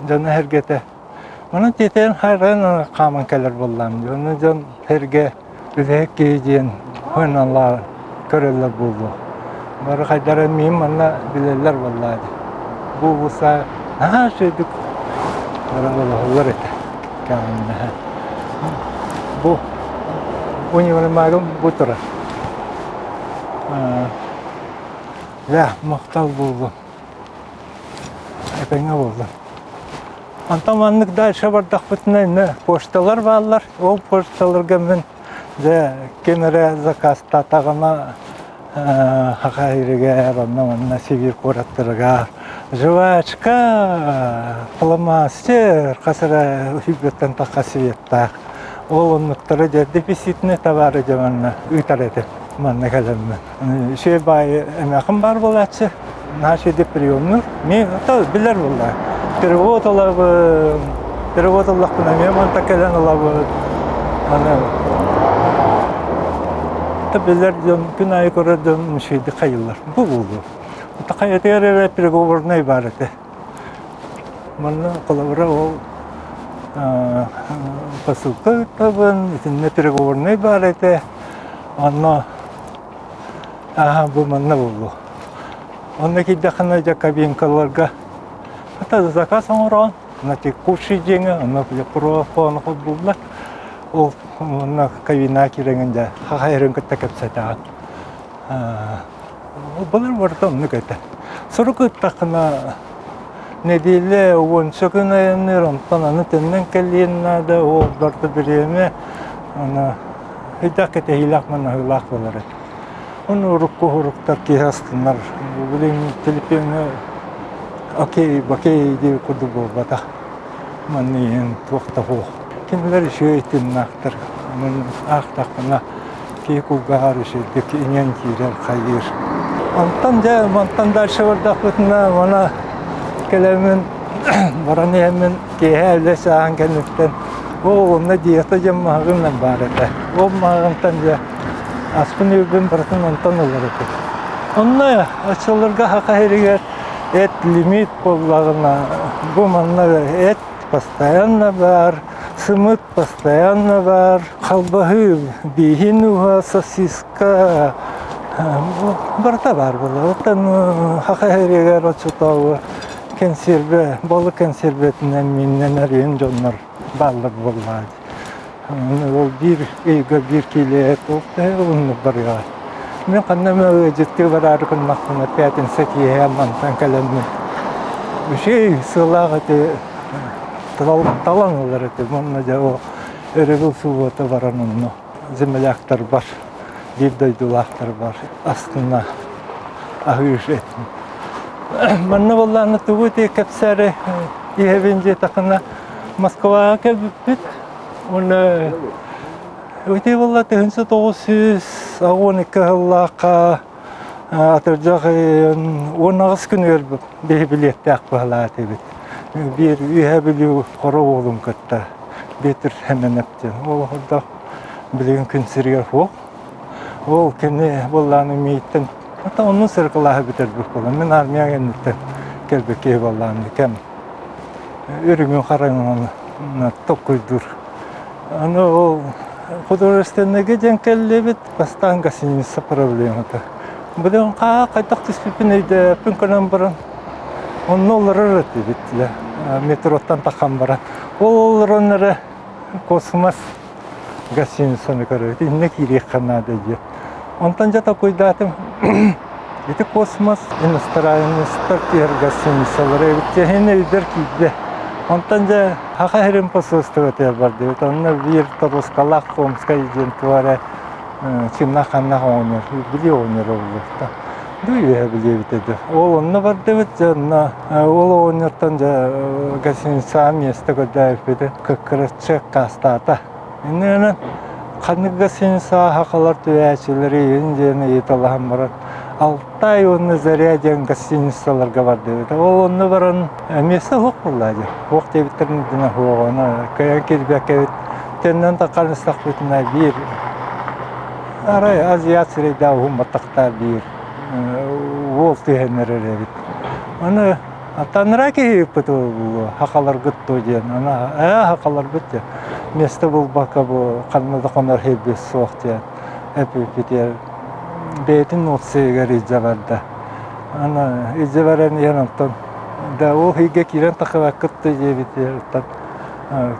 Speaker 1: жан әргеті. Манан тетен хайран қамын кәлір болам. Оны жан әрге үлек кейден ойналар көрелер болды. Бары қайдары мен мана білелер болады. Бұл бұса, шөйдік. Олар еті. Бұл универмагым бұл тұры. Мақтал болды. Әпеңе болды. Антаманлық дальше бардақ бұтына пошталар балар. Ол пошталарға мен кемері заказ татағына хақайырыға, онна Сибир қораттырға. Жвачка, фломастер, қасыра хүбеттен таққа светта. Ол онлықтары дефицитіне товары жаманна үйтар еді. Манна кәлеммен. Шей бай әмәқым бар болатшы. Нашеде приемныр. Мен білер болай. Перевод олабы, перевод олақпына мен манта кәлен олабы. Білер күн айы көреді шейді қайылар. Бұл болды. Тақайетер переговорный бар еді. Манна қолабыра ол посылка табын, итінне переговорный бар еді. Анна бұл манна болды. Онна кейді қана жа кабинкаларға ата заказ оңырған. Она текущий жеңі, она профон болды. Ол кабина кереңінде қағайырын күтті көпсетаған. Бұлар бұрдан нүкеті. Сұрық ұттақына неделе оншы күн айыныр, онтан аны тәннен кәлейіннады, ол барды біреме, үйдақ кәте хилақ мана хилақ болар еді. Оны ұрыққа-ұрықтар кей астынар, білің телепені окей, бакей деп күрді бол бата. Маны ең тоқта қоқ. Кенілер үші өйтін ақтыр, ақтақына кей күлғағар үші деп енен кейрер қайыр. Антан дальше бардақ бұтына, мана кәлемін баран емен кейі әлесі ағын кәліктен. Ол онна диета жем мағыннан бар еді. Ол мағынтан жа аспын өбін бұратын онтан олар еді. Онна açılırga haqayriger et limit боллағына. Бұл манна et постоянно бар, сымыт постоянно бар, қалбағы, бейхинуға, сосиска, барта бар бұл. Оттан хақайригер очутауы консерве, балы консерветінен менен әрен жонлар баллар болады. Ол bir eyga bir келет, оны барға. Мен қаннама жетке бар арғын мақтына пәтін сәкие амантан кәлемін. Үшей сылағы талан олар әті. Мұнна жа о өрігіл суғыты баран ұнны. Земеляқтар бар, бейдойдулақтар бар. Астына ағыш әтін. Мұнна болланы тұғыты кәпсәрі ехевенже тақына Москваға кәбіппет. Оны өте болла 1912 жыллаққа атыржағы 19 күн өрбіп бейбілетті ақпағыла әтебет. Bir üye biliyor kora oğlum katta. Betir hemen öptü. O orada bilin gün sürüyor o. O kendi vallahi miyitten. Hatta onun sırkılağı bitirdik falan. Ben armaya geldim. Gelbek ev vallahi kem. Ürümün karanlığına tokuydur. Onu o художественный геден келлебет бастанга синisa проблемата. Бұдан қайтақ түспепінейді пүнкінен бұрын. Onun olurur dedi. Metrodan takan bara. Olurunları kosmos gasinisini görüyordu. Ne kirek kanada diye. Ondan jata koydadım. Это космос, иностранный стартер гостиницы. Ларевите, не видер киде. Онтан же хака херим посостуга тер барды. Онна бир торускалак комска идентуаре чимна ханна онер, били онер олукта. Дуя билебитеди. Ол онна барды бит жанна. Ол онертан же гасинса место кодайфеде кыкырчы кастата. Иннен каныга синса хакалар түячилери инжени италам бар. Алтай онны заряден гостиницаларга барды. Ол онны баран место хок булады. Хок тебиттерин дина хогона каякирбекет теннен такалыстак битна бир. Арай азиат сиреда умматакта бир. Ол тенереребит. Аны атанраки путу хакалар гытты ден. Ана хакалар битте. Место бул бака бу канмада конор хебес соктя. Эпипитер бетин отсегер изжабарда. Ана изжабаран янантан да о хиге кирен такабакытты жебитер.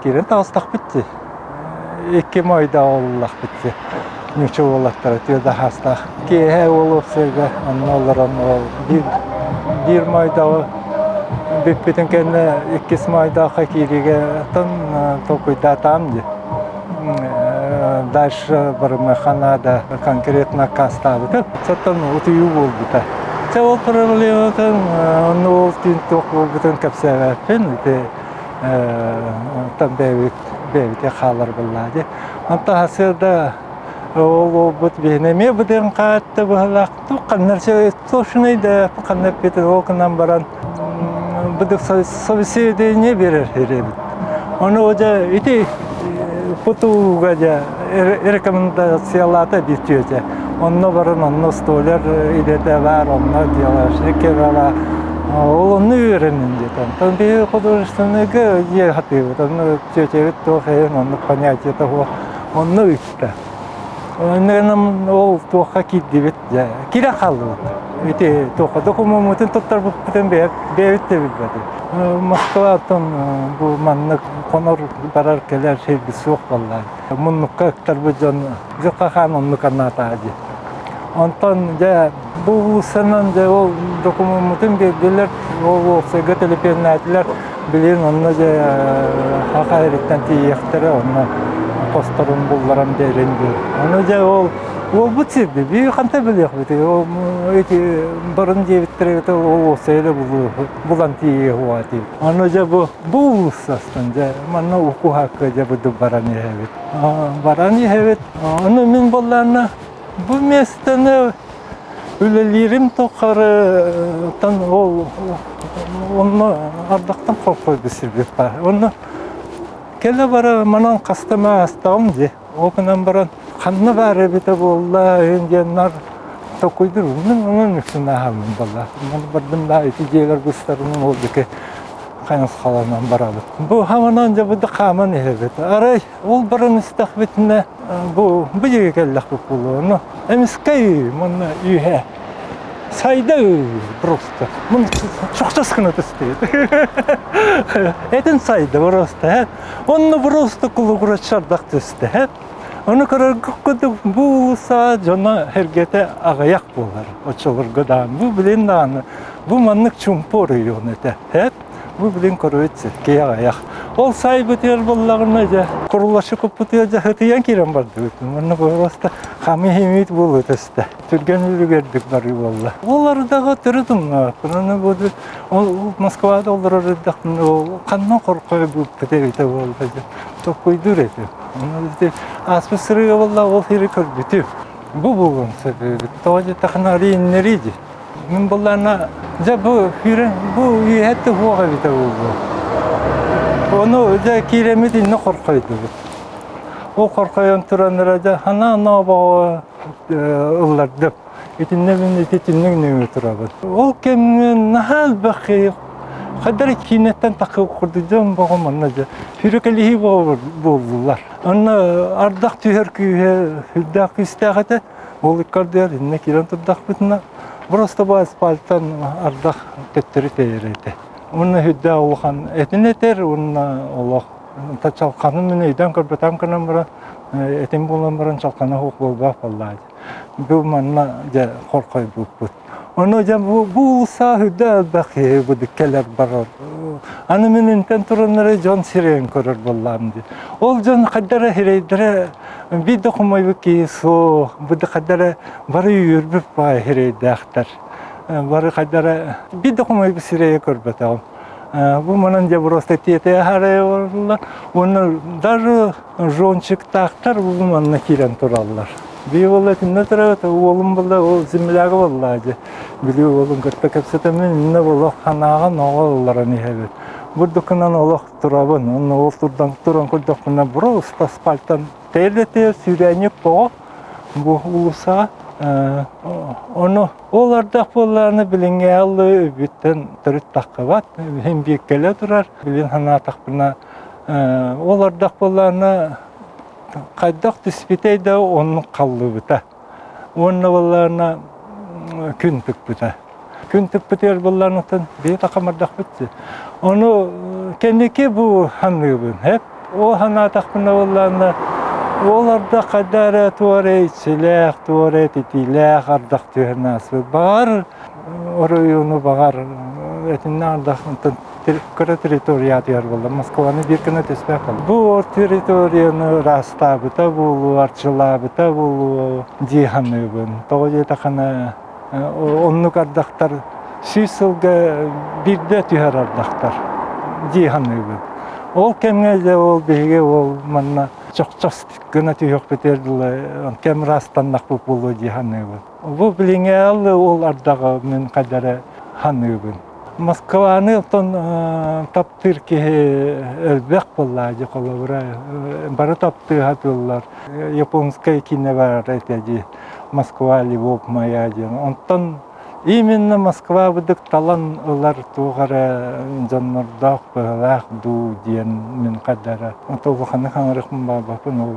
Speaker 1: Кирен тастак битти. 2 майда Аллах битти. Ниче олаттар тида хаста. Кеhe олопсеге анналаран bir майда беппетен кенне 2 майда хакириге тан токуйда тамди. Дальше бармаханада конкретно кастабы. Саттан утую болбута. Цел проблематан нол тинток болбутан капсабапен те там бевит халар буллади. Анта хасырда ол бут бенеме буден катты булакту каннарча тошнайда каннап бет окнан баран будук собеседование берер херебит. Оны ожа ити фотуга жа рекомендациялата битүүчө. Онно барын онно столер идете бар, онно делаш, рекерала. Олонну үйренин жетен. Тон би художественныйга же хатыбы. Тон чөчөгүт тохен, онно понятие того, онно үстө. Оннан ол тоха кидди бит жа. Кире калды. Ити тоха документин тоттар бутен бебитте билбеди. Москвадан bu manlık konor barar keler şey bir soğuk vallahi. Munlukka aktar bu can zıka kanunluk anlatacı. Ondan ya bu senen de o dokumentin bilgiler o segatelipennatiler bilin onunla ya hakikaten tiyektere onunla posterun bullaran derindi. Onu ya o bu tipi bir kanta biliyor biti. O eti barın cevitleri o sayıda bulan tiye huati. Onu bu aslında manna oku hakkı bu barani evet. Barani evet. Onu min bollarına bu mesleğine ülelerim tokarı tan onu ardaktan korkuyor bir sebep var. Onu kelle bara manan kastama astam diye. O kadar baran kanna var bite bolla engenler tokuydur. Onun üstüne hamın bolla. Bunu bardım da eticeler gösterinin oldu ki kaynas kalandan baralı. Bu hamananca bu da kaman evet. Aray ol baran istakbetine bu yere kellek bulu. Emiskay manna ühe. Sayda просто. Bunu çok sıkıntı istedi. Eden sayda просто. Onu просто kulugura çardak istedi. Onu kadar gıkkıdı bu saat cana hergete ağayak bolar. Açılır gıdan. Bu bilin dağını. Bu manlık çumpor yönete. Hep bu bilin koruyucu. Ki ağayak. Ol sahibi diğer bollarına da kurulaşı kuputuya da hıtıyan kiren vardı. Onu просто kami himit bulu teste. Türgen ülügerdik bari valla. Onları da götürdüm. Bunu böyle Moskva'da olur orada. Kanına korkuyor bu pedevite valla. Çok kuydur eti. Onu da asıl sıraya valla o hiri körbütü. Bu bulun sebebi. Doğaca takınari inleriydi. Min bollarına bu üyette huğa bite oldu. Onu da kiremedi ne korkuydu. O korkuyan turanlara da hana naba ıllardı. Etinne etinne ne turabat. O kemin nahal bakı kadar kinetten takı kurdum bağımına da. Hürkelihi buldular. Onu ardak tüherküye hüddak istağete olikkardiyer ne kiran turdak bitna. Просто bu asfalttan ardak tetteri teyredi. Onu hüdda olğan etine ter onu Allah taçalqanın meneyden körbetam kanam bara etim bolan baran çalqana hok bolba vallahi. Bu manna ja korkay bu. Onu ja bu sa hüdda bakı bu dikkeler barar аны менен тентуранары Джон Сирен көрөр боллам ди. Ол Джон каддара херейдere bir dokunmayı ki so bu da kadar bari yürüp bay hereydaktır. Bari kadar bir dokunmayı bir sıraya körbetam. Bu manınca burası tiyete harayırlar. Onu dar jonçuk taktır bu manına kiren turallar. Bir vallahi ne tarafta oğlum vallahi o zimlağı vallahi biliyor oğlum kırpık hepsi temin ne vallahi kanağa noğallara nihayet. Bu dükkanın Allah turabın onu oturdan turan kurdakına bro asfalttan terlete sürenip bu ulusa onu olarda pollarını bilinge aldı bütün türüt takıvat hem büyükkele durar bilin hana takbına olarda pollarını kaydak dispiteyde onun kaldı bita onun vallahi gün tık bita gün tık biter bollarını bir takamardak bitti onu kendiki bu hamlıyım hep o hana takbına vallahi olarda kadar tuvaret itilah ardak tühernas var orayonu bağır etin ardak kara teritoriya diyor valla Moskova'nın bir kına tesbih kaldı. Bu teritoriyanı rasta bita bu arçıla bita bu cihanı bun. Toğuca takana onluk ardaktar süsülge bir de tüher ardaktar cihanı bun. Ol kemgeze ol bege ol manna çok gına tüyok biterdiler. Kem rastandak bu bulu cihanı bun. Bu bilinge aldı ol ardağı min kadere hanı bun. Moskva'nı ton taptır ki elbek bolladı kolabora. Bara taptı hatırlar. Yaponskaya kine var etedi. Moskva, Lvov, Mayacı. Ondan именно Moskva budak talan olar tuğara canlardak belak du diyen min kadara. Oto bakana kanarıkım babapın o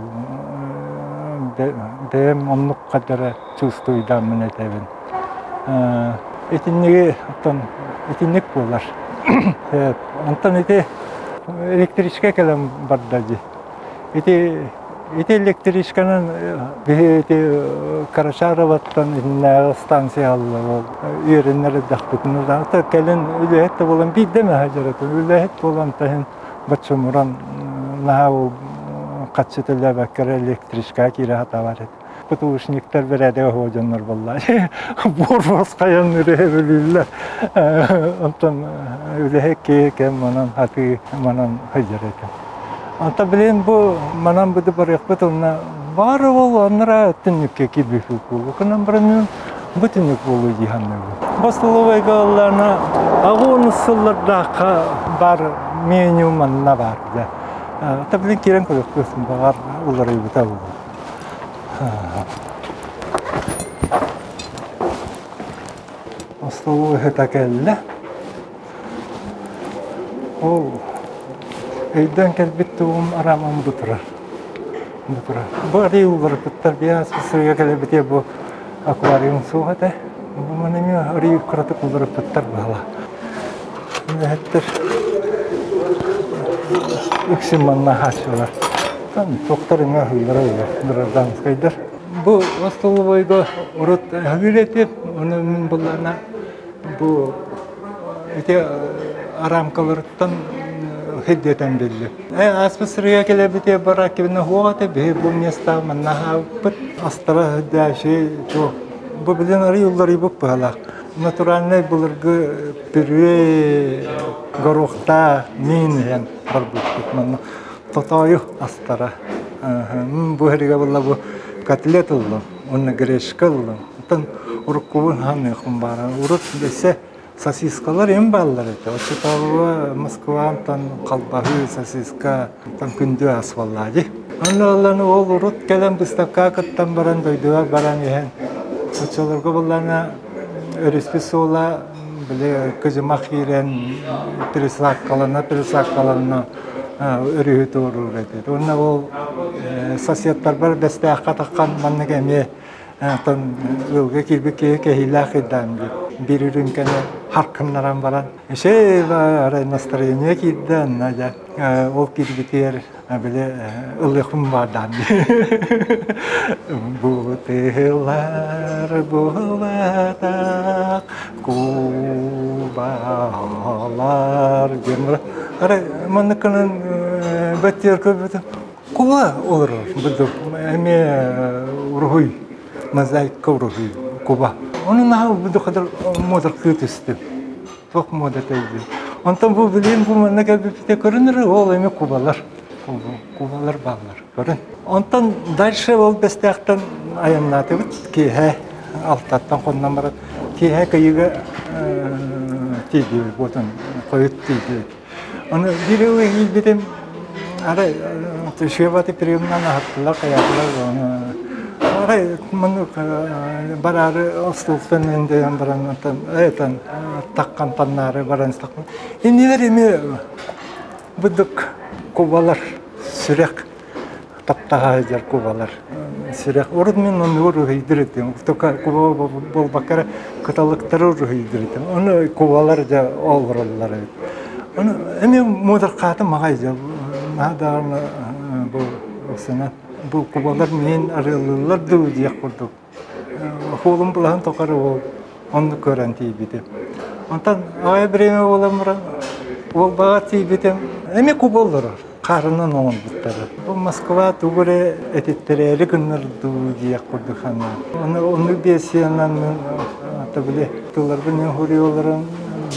Speaker 1: dem onluk kadara çustuydan min etevin. Etinliği ondan etinlik bolar. Ondan eti elektrişke kelam bardacı. Iti elektrişkanın bir Karaşaravat'tan inne stansiyalı ürünleri dağıtıkını da kelin ülehette olan bir deme hacaratı ülehette olan tahin başumuran naha o kaçıtıyla bakar elektrişka kira hata var et. Kutuşnikler berede hocanlar vallahi borvas kayan ürehe bölüller. Ondan ülehek kem manan hati manan hacaratı. Anta bilin bu manam bu da barıkbat ona var onlara tünükke gibi hukuk. Kanım benim bu tünük bolu cihanı. Basılı gallarına ağın sıllarda bar minimum ne var da. Tabii kiren koyuyorsun var uları bu tabii. Basılı hetakelle. Oh. Eyden kelbettuğum aramam butura. Bari yıllar putar bias suya kelbetiye bu akvaryum suhate. Bu manımı arı kuratık yıllar putar bala. Ne hattır? Iksim manna haşlar. Tam doktorun ahıylara ya. Buradan skaydır. Bu vasıtalı boyga urut haviretip onun bulana bu ite aram kalırtan hiddeten belli. Aspasırıya kelebetiye barakibine huate bir bu места mannaha put astara hiddaşi to bu bilen arı yolları bu pahala. Naturalne bulurgu pirve garohta minhen harbut manna totayu astara. Bu heriga valla bu katlet oldu. Onu greşka oldu. Tan urukuvun hanı kumbara urut dese sasiskalar en ballar eti. Oçutavua Moskva'dan kalbahı sasiska tam kündü asvalladı. Anlarını ol urut gelen bıstavka kattan baran doyduğa baran yehen. Oçalarga ballana örespi ola bile kızımak yiren tırsak kalana örühü doğru eti. Onlar o sasiyatlar var desteğe katakkan manlık emi. Tan ülke kirbiki kehilak edamdı. Bir ürün kene harkınlaran baran. Var настроение kiden aja. O kirbitiyer böyle ılıkım vardan. Bu tehlar bu vatak ku Кубалар, демір. Ара, манныкынан бәттер көбеді. Куба олар, бұлды, әме ұрғый, мозаика ұрғый, Куба. Оның ағы бұлды қадар модар күт істі. Тоқ модар тәйді. Онтан бұл білейін, бұл маннық әбіпте көрінірі, ол әме Кубалар. Кубалар балар, көрін. Онтан дальше ол бәстіяқтан аямнаты бұд, кейхә, алтаттан қонынан барады. Кейхә кайыға тейді, бұтын, қойыт тейді. Оны біреуі елбеден, арай, шебаты приемнан ағаттылар, қаятылар, арай, мұны барары ұстылтын енді баран, таққан таннары баран стаққан. Енелер еме бұдық Кубалар, сүрек, таптаға жер Кубалар. Сүрек, орын мен оны ұрығы едіретім. Тоқа Куба бол бақара каталықтары ұрығы едіретім. Оны Кубалар жа ол ұрылылар. Оны әме мұдыр қаты мағай жа. Нағдағаны бұл Кубалар мен арылылар дөу дейек құрдық. Қолым бұлағын тоқары ол, оны көрін тейбеді. Онтан ағай біреме оламыра, ол баға тейбедім. Әме Кубалар қарынан оңын бұттары. Бұл Москва түгірі әтеттері әлі күнір дөу дейек құрдық қана. Оны бесиянан атабіле. Тұлар бұнен хұри оларын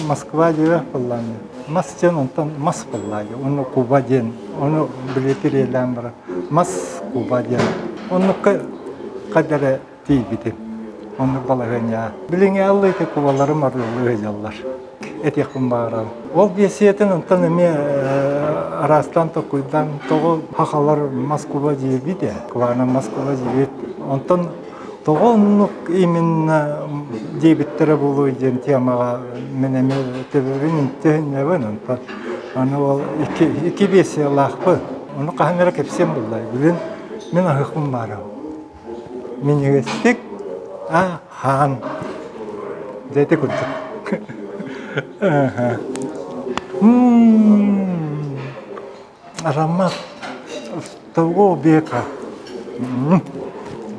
Speaker 1: Москва дейек бұлланы. Мас ден онтан мас бұллайды, оны Куба ден, оны білетер елен бұра. Мас Куба ден, оны қадары дейбеді, оны балағanya. Біліңе аллайды Кубалары марлығы өйдалар, әтек бұн бағырал. Ол бесиетін онтан әме арастан тоқуйдан тоғы хақалар мас Куба дейбеді, Кубана мас Куба дейбеді. Онтан тоғынық именно дейбіттері болу еден темаға менеме төбірін түйіннебін. Оны ол екі бесе лақпы. Оны қағанера кепсен болдай. Білін мен ағықым барым. Мен егестік, хан. Дәйті күрдік. Арамат. Тоғы бека.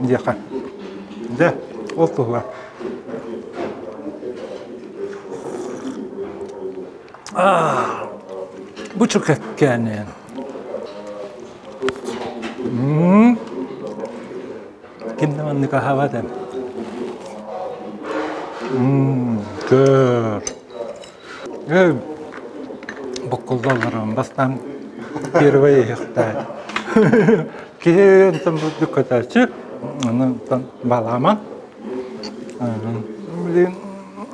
Speaker 1: Дека. Да, ол тұға. Бұчық әткәнен. Кімді мәннікі хавадым? Көр. Бұққылдаларым бастан первый ехтайды. Кейін тым бұдды көтәрчі. Балама.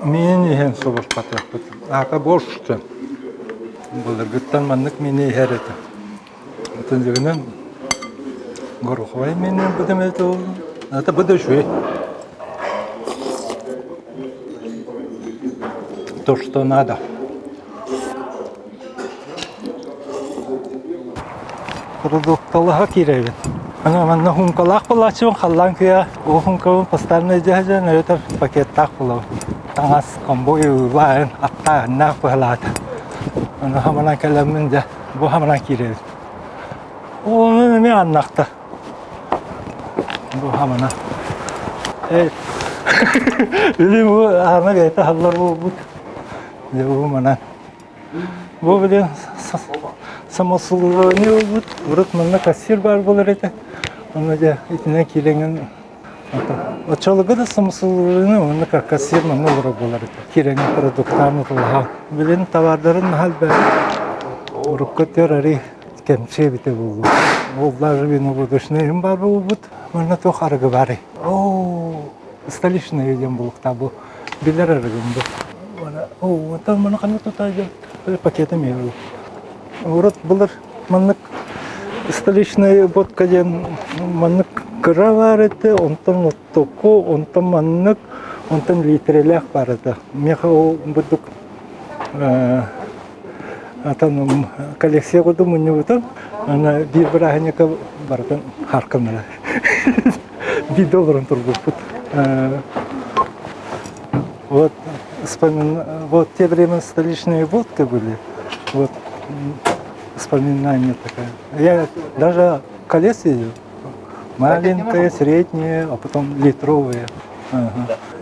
Speaker 1: Мен еген собыр қатырақ бұд. Аға боршты. Бұлар бұттан маңнық мені әреді. Бұтын жігінен ғұрықвай менен бұдым әді олды. Ата бұды жөй. То, что надо. Продукталыға керейбін. Ана манна хумкалақ болачын қаллан күйе. О хумкалын постоянно жайжан өтір пакеттақ болу. Таңас комбой ұйбайын атта нақ бұғалады. Ана хамана кәлемін де бұл хамана керейбін. Оны мен аннақты. Бұл хамана. Үлім бұл ана бәйті халлар бұл бұд. Бұл манан. Бұл білен самосулығы не бұд. Бұрыт мұнна кассир бар болар еді. Оны да етіне кереңін. Очолығы да самосулығыны мұнна кассир мұнна олар болар еді. Кереңін продуктаны тұлға. Білен товардарын хал бәр. Ұрыққа төр әрі кәмше біте болу. Олар бені бұдышынайым бар бұл бұд. Мұнна тоқ арығы бары. Столичный едем бұлықта бұл. Білер арығым бұл. Ота мұны қаны тұтайды. Пакетім егі. Ұрыт бұлыр мұнық столичный водка ден мұнық кыра бар еді. Онтан ұттоқу, онтан мұнық, онтан литрелек бар еді. Меха ол бұдық коллекция құды мұны бұтын. Bir ағынекі бардың харқымыра. $1 тұрды бұд. Вот те времена столичные водки были, вот вспоминание такое. Я даже колес видел, маленькие, средние, а потом литровые.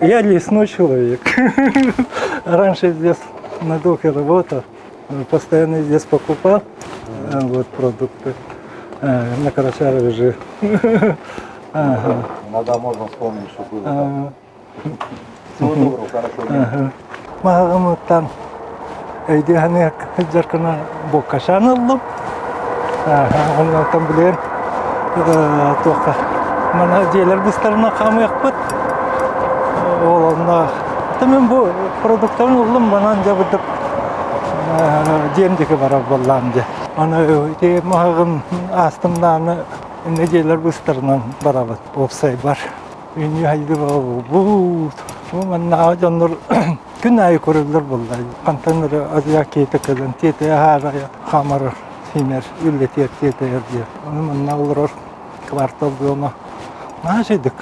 Speaker 1: Я лесной человек. Раньше здесь на духе работал. Постоянно здесь покупал вот продукты. На Карачарове жил.
Speaker 3: Иногда можно вспомнить, что было. Всего доброго, хорошо.
Speaker 1: Мағымыттан өйдеғаны жарқына боққашан ұлым. Оннан білген тоққа. Мана дейлер бұстарына қамы еқпіт. Олына мен бұл продуктарын ұлым банан жабыдып демдегі бара болам де. Аны өйде мағым астымданы неделер бұстарынан барабыд. Опсай бар. Үйіне айды бұл. Бұл манна жанныр күн айы көрілдір болды. Қантаныр азия кейті кәдін теті ағарая қамырыр. Симер үлі теті ерде. Оны манна олырыр кварталды оны. Нағашыдық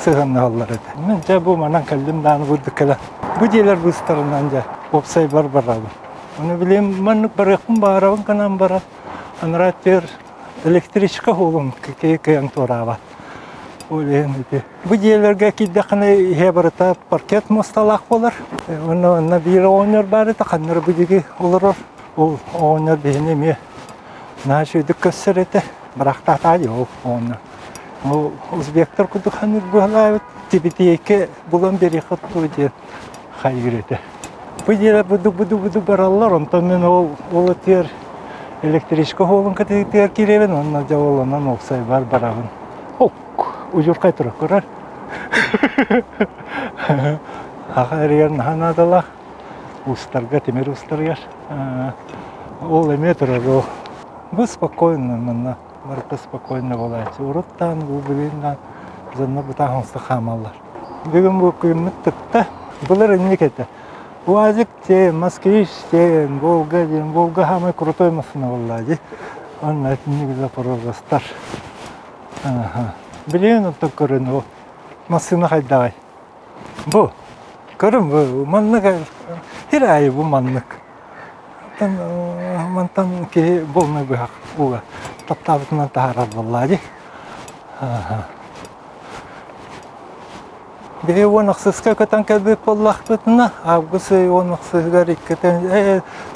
Speaker 1: сығанны алар еді. Мен жа бұл манан кәлдім даны бұдды кәлі. Бұл дейлер бұстарынан жа опсай бар барабын. Оны білем, манны барықын барабын канан барабын. Анырат бер электричка олым кейкең торабат. Бұл дейлерге кейдіқіні хебіріта паркет мұсталақ болар. Оны бір оңыр бар еді, қаныр бүдігі олырыр. Ол оңыр бейіне ме нағашыдық көссір еді. Бірақ татады ол оңыр. Ол ұзбектер күді қаныр бұғалай өт. Тибетейке бұлан бері қытту ден қайыр еді. Бұл дейлер бұды баралар. Онтан мен ол тер электричка олын кәтігітер керебен. Онна жауылынан олсай бар барағын. Ujur kaytırı kurar. Ağır yerin hanadalar. Ustarga, temir ustar yer. Ол emetror o. Bu spokojno, manna. Barka spokojno olaydı. Uruttan, bu bilindan. Zanna bu tahonsta xamallar. Bugün bu kıymetlikte. Bunlar ne kete? Bu azıcık Moskviç, Volga hamay krutoy masına vallahi. Onun ne güzel prorostar. Biliyorsun o körün o masını hayday. Bu körün bu manlık her ay bu manlık. Mantan ki bulma bir hak bu. Tatavutuna taharar vallahi. Bir o naksızka katan kadar pollak bitna. Avgusu o naksız garik katan.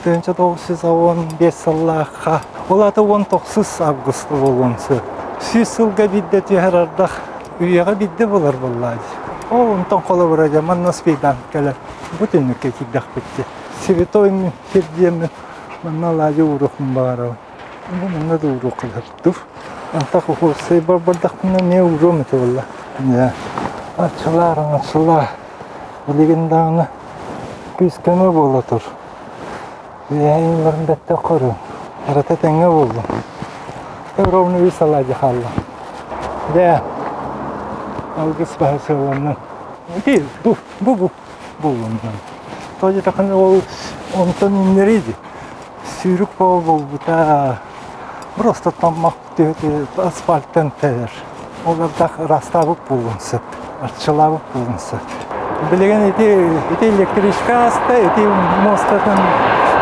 Speaker 1: Dönce 915 sallığa. Ola da 19 Avgustu olunsu. 100 yılga bidde herhalde üyeye bidde bulur vallahi. O ondan kola vuracağım. Ben nasıl beyden gelir. Bütün ülke kiddak bitti. Svetoy mi, hediye mi? Ben nalaca uğrukum bağırım. Ben ne de uğru kılırdı. Antak okulsayı barbardak bundan ne uğru mu valla? Ya. Açılar. Biliginden küskeme boladır. Yayınların bette korun. Arata tenge buldum. Evrovunu bir salacı halla. Ya. Algıs bahası olanlar. Değil, bu. Ondan. Toca takın o ondan inleriydi. Sürük bol bu da. Просто там asfalttan ter. Orada rastavıp bulunsa. Açılavıp bulunsa. Bilgen eti elektrişka hasta, eti mostatan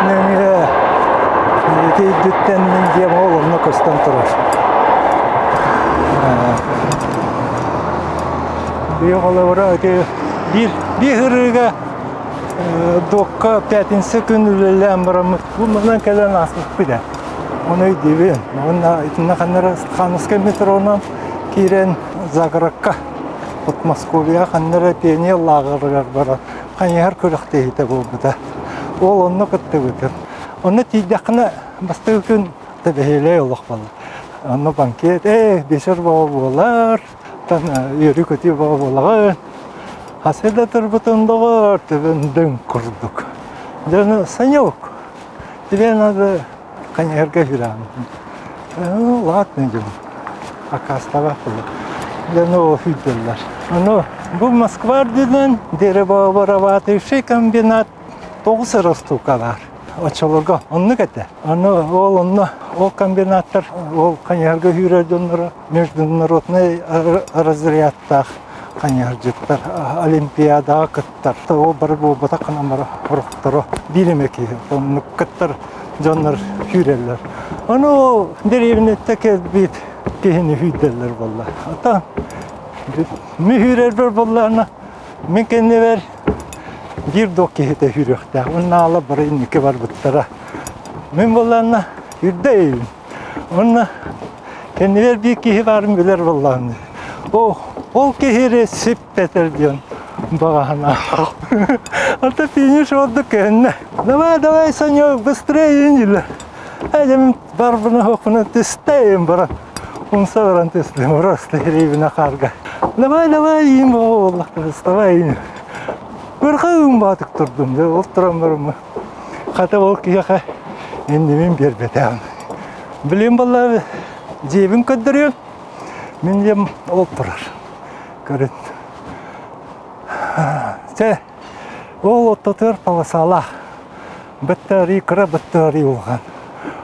Speaker 1: neye. Eti dütten diye oğlumla kostan durur. Bir oğlavura eti bir hırıga dokka 5. gün ülelem baramız. Bundan gelen aslık bir de. Onu ödeyim. Ona itine kanara Stanıska metrodan kiren Zagrakka. От Московия ханнара тени лагыргар бара. Кайяр көрөктейте болбуда. Ол онны кытты бүтүн. Онны тийдакына басты күн табеле олох болду. Онны банкет бешер болар. Тан йөрү көтү болар. Хаселда турбутундагы төбөндөн курдук. Жана санёк. Тебе надо кайярга жүрам. Ладно жум. Акастава болду. Жана фидерлер. Bu Moskva'dan dereba varavati şey kombinat 9 rastukalar açılırga. Onu kete. O kombinatlar o kanyarga hüredonlara международный разрядтах kanyarcıklar olimpiyada kıttar. O bir bu batakana ruhtarı bilimeki onu kıttar canlar hüreller. Onu derevnette bit kehini hüderler vallahi. Ata mühürer ver vallahi. Mümkün ver. bir dok kehete hürüyekte. Onunla ala barayın iki var bıttara. Men bollarına hürdeyim. Onunla kendiler bir kehi varım bilir vallahi. O kehire sip beter diyorsun. Багана. Это финиш отдыханна. Давай, Санек, быстрее, Нила. Айдем барбана хохна тестаем бара. Он савран тестаем, просто гривна харга. Давай, им Аллах, вставай. Бырхаым батык турдум, да, олтурам барым. Хата ол кияха. Энди мен бербетем. Билем балла, жебин көддөрөм. Мен жем олтурар. Көрөт. Ол оттотыр паласала. Баттари кыра баттари олған.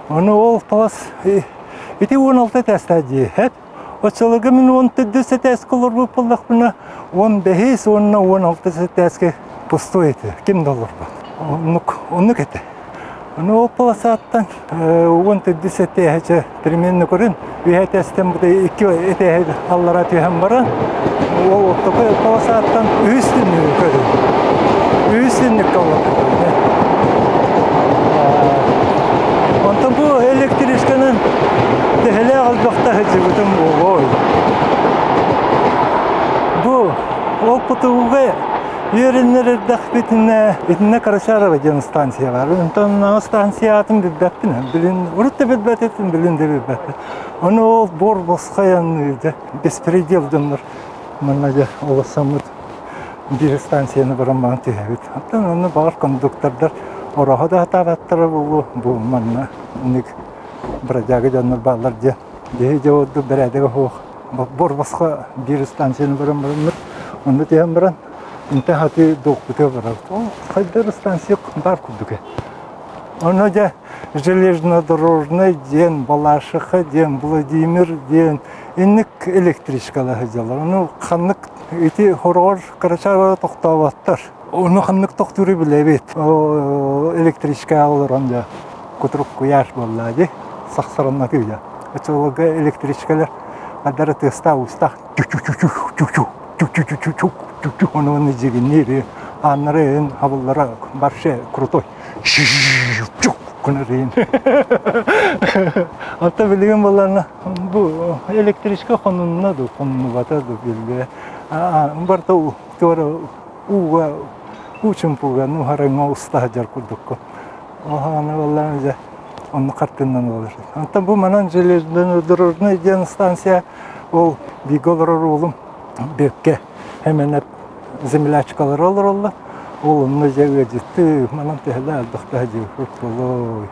Speaker 1: Оны ол палас ити 16 тәстәді. Очылығы мен 14 тәскі олар бұл пылдақ бұна 15, 16 тәскі пустой еті. Кем долар бұл? Оны кәті. Оны ол паласаттан 14 тәскі переменні көрін. Үйе тәстен бұда 2 тәскі аллара түйен баран. Ол оттоғы паласаттан үстінні көрін. Üstünlük kalmak. Ondan bu elektrikçinin hele almakta hıcıbıdım bu. Bu okutuğu yerinleri dakbetine karşı araba stansiya var. Ondan o stansiya atım bibbettin. Bilin, urutta bibbettin, bilin de bibbettin. Onu o bor boskayanlıydı. Bespredel dönür. Mannaca olasamıd. Bir станцияны бараман түйәбет. Аттан оны бар кондуктордар ораға да табаттыры бұл манна. Ник бірадегі жаныр балар де. Дегі жауды бірадегі хоқ. Бор басқа бір станцияны бараман. Оны дейін баран. Интен хаты доқ бүте барар. Қайдар станция бар күдігі. Оны да железнодорожный ден, Балашықы ден, Владимир ден. Инник электричкалары жалар. Оны қанық ити хорор карачара тоқтаваттар. Оны қанық тоқтыры білебет. Электричка алыранда көтіріп көяш болады. Сақсарына күйді. Өтілігі электричкалар адары теста уста. Оны жегеннері анырын хабыллара баршы крутой. Күнірейін. Ата білген боларына бұл электричка қонуына да қонуы батады білді. Барта тора уға учын пуға нұхарыңа ұста жар күрдіккі. Аны боларына жа оны қартыннан болар. Ата бұл манан железнодорожный ден станция ол биголар олым бекке hemen землячкалар олар олар. Олымны жәуе жетті, манан тәхілі әлбіқті жәуе.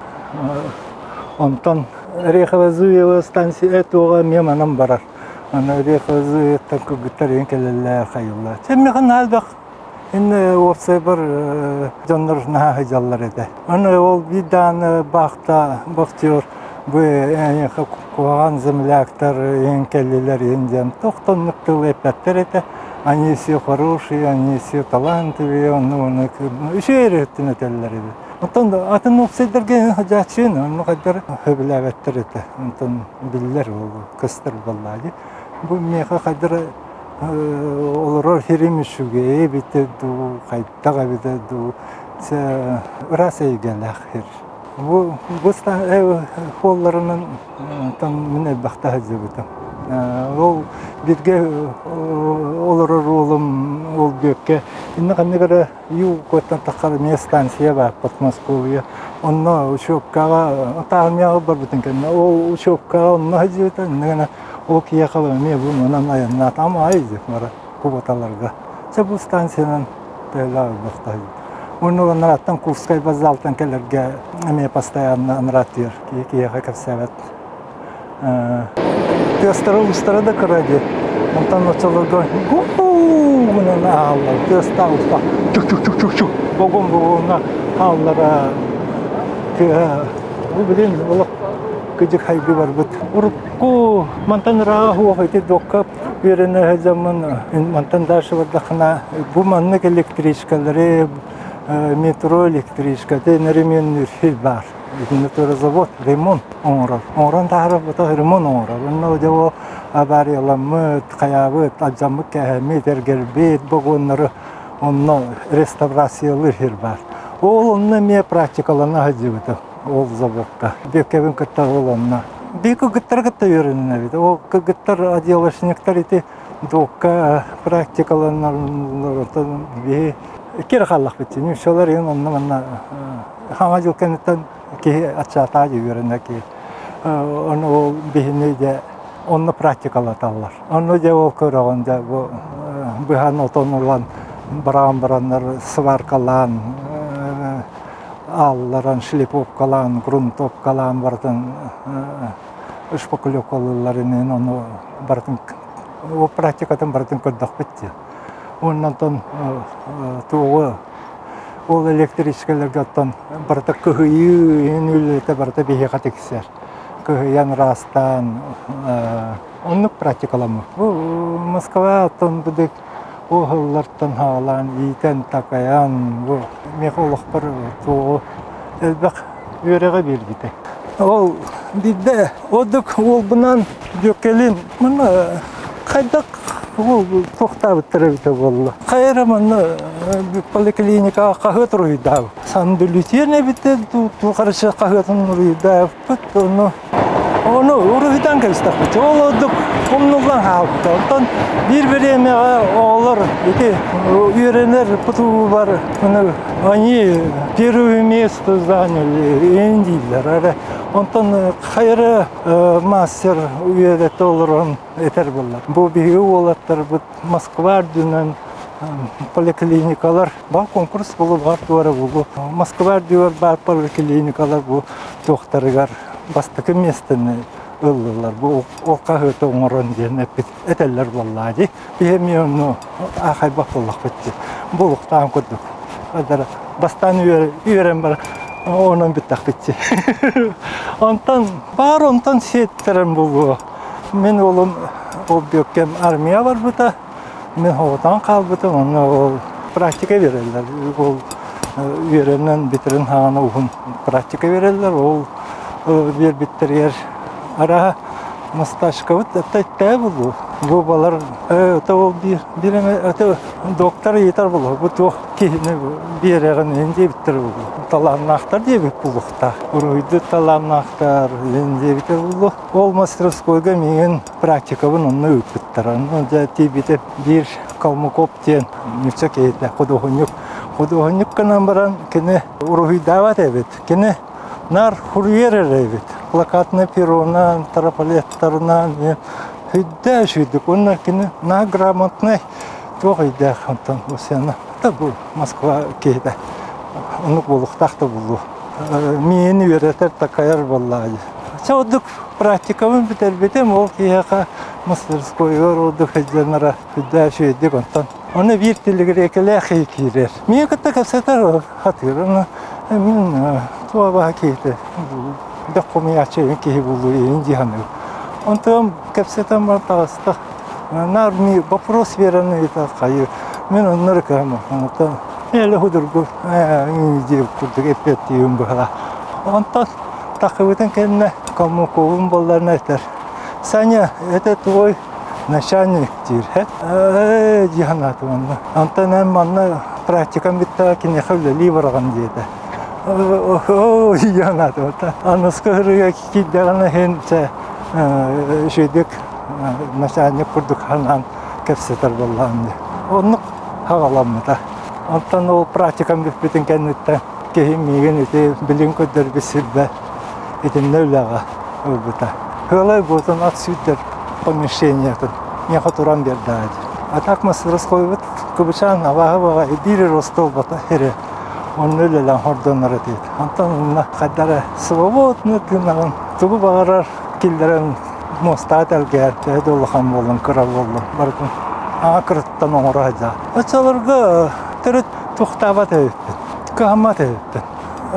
Speaker 1: Онтан Рейховазуева станция әтуға мен манан барар. Рейховазуева күгіттер ең кәлелі қайылла. Чәмеған әлбіқ, енді орсай бір жаныр наға жаллар еді. Оны ол биданы бақта, бақтер, бұл қоған земляктар ең кәлелер енден тоқтанлықты өйпәттер еді. Они все хорошие, они все талантливые, он еще реттин этеллер иде. Онтон атын оксайдерге жачын, он кадер хөбүләбеттер эте. Онтон биллер ол кыстыр баллади. Бу меха кадер олорор херимишуге бите ду кайттага бите ду се расай гелахир. Бу буста холларынын онтон мене бахта хазыбытым. Ол бирге олорор олым ол бекке инне каннегара ю коттан такар не станция бар Подмосковье. Онно учоккага таамяга бар бутын кен. Ол учоккага онно хажыта нена ол киякала ме бу манан аянна там айзы мара куботаларга. Бу станциянын тела бахтай. Онно нараттан Курскай базалтан келерге ме постоянно наратыр кияка кавсават. Тестера устарада краде. Онтан очолого гуна алла. Теста уста. Чук. Богом на аллара. Бу билен болок кыжык хайгы бар бут. Урукку мантан раху хайте докка берене zaman мантан дашы бардахна бу маннык электричкалары метро электричка тенеремен хил бар. Завод ремонт онран тарап бата ремонт онран. Онно жоо абари аламыт, каябыт, аджамык кәһәмет, ергербет, богоннары онно реставрациялы хер бар. Ол онно ме практикалана хадибыты ол заводта. Бекевин кытта ол онно. Беку гыттар гытта үйреніне бит. Ол гыттар отделочниктар ити докка практикаланарын бе кер халлах бит. Нишолар ен онно манна хама жылкенеттен ки ачата үйренне ки. Оны бехине де онно практикалаталар. Оны де ол көрөгөндө бу быхан отонулан баран-бараннар сваркалан, алларан шлиповкалан, грунтовкалан бартын ышпокулёкалыларын оны бартын о практикатын бартын көрдөх битти. Оннан тугу ол электричкалерге оттон барта кыйы үнүлөтө барта бехе катексер. Кыйян растан онны практикаламы. Москва оттон будык оғыллартан хағалан, ейтен тақаян, меқолық бір туғы әлбәқ өреға бергеді. Ол дейді, одық ол бұнан дөкелін, мұны қайдақ ол тоқтабы тұрабыды болды. Қайыры мұны поликлиникаға қағыт ұрыйдау. Сандулютерне бітті, тұқарышы қағытын ұрыйдау. Onu uruydan kestaq bit. Ol oduk omnuldan halkta. Ondan bir-birine olur. İki öğrenler putu var. Они первое место заняли индилер. Ondan hayırı master üyedet olurun eter bunlar. Bu bir olatlar bu Moskva dünen poliklinikalar var konkurs bulup var duvarı bulup. Moskva diyor var poliklinikalar bu doktorlar. Bastıkı местini ıllılar. Bu oqa höte oңорон diyen eteller vallahi. Bihemi onu ahay bakıllıq bitti. Buluqtan kuduk. Bastan üyeren var. Onun bittak bitti. Ondan seyitlerim bu. Men olum o büyükken armiya var burada. Men hoğudan kalbıdı. Onu praktika verirler. Üyerenden bitirin hağına uhun praktika verirler. Bir bitter yer ara mustashka da bu. Bu balar o bir doktor yeter bu. Bu to ki bir yerin indi bitter bu. Talanaktar diye bir bulukta. Uruydu talanaktar indi bitter bu. Ol mastroskoyga men praktika bunu öpüttüran. Önce tibite bir kalmukop diyen yüksek eğitim Kuduhonyuk kanan baran kene uruydavat evet. Kene Нар хурьерер evet. Плакатный перронан, трафалетарнан, hüdde şuydu. Onlar kini na gramotnay toğuyda xantan osana. Da bu Moskva keyde. Onu buluqtaqta bulu. Meni öğreter takayar vallahi. Çoduk praktikamın biterbetem ol kiyaqa мастерской ordu heclenara hüdde şuydu ondan. Onu bir tilgrekele xeykirer. Meni katta kapsatar hatırını. Min tuaba keyde. Daqomi açayım ki bulu inci hanı. Ondan kapsatam var tağısta. Nar mi вопрос вераны это кайы. Мен оннор кама. Ондан эле худургу. Инди курдук эпет юм бала. Ондан такыбытын кенне кому ковун болларына айтар. Саня, это твой начальник дир. Жиханат онда. Ондан эм манна практикам битта кине хавлели барган дейди. О, жиханат онда. Аныскырыга киддагана хенче шөйдүк начальник курдук ханан кепсетер болланды. Onu havalanmadı. Ondan o praktikam bütün kendine kehimliğin eti bilim kadar bir sürbe etin nevlağa oldu. Hıla bozan aksütler помещениятын не хатуран берді. А так мастерской кубычан hava bir rostol bata here. Onun öyle hordanlar eti. Ondan ona kadar svobodno tınağın tuğu bağırar killerin mostat elgerde dolğan bolun kıra bolun. Barkın Akırttan oğraca. Açalarga teret tuhtava tevpin. Kahma tevpin.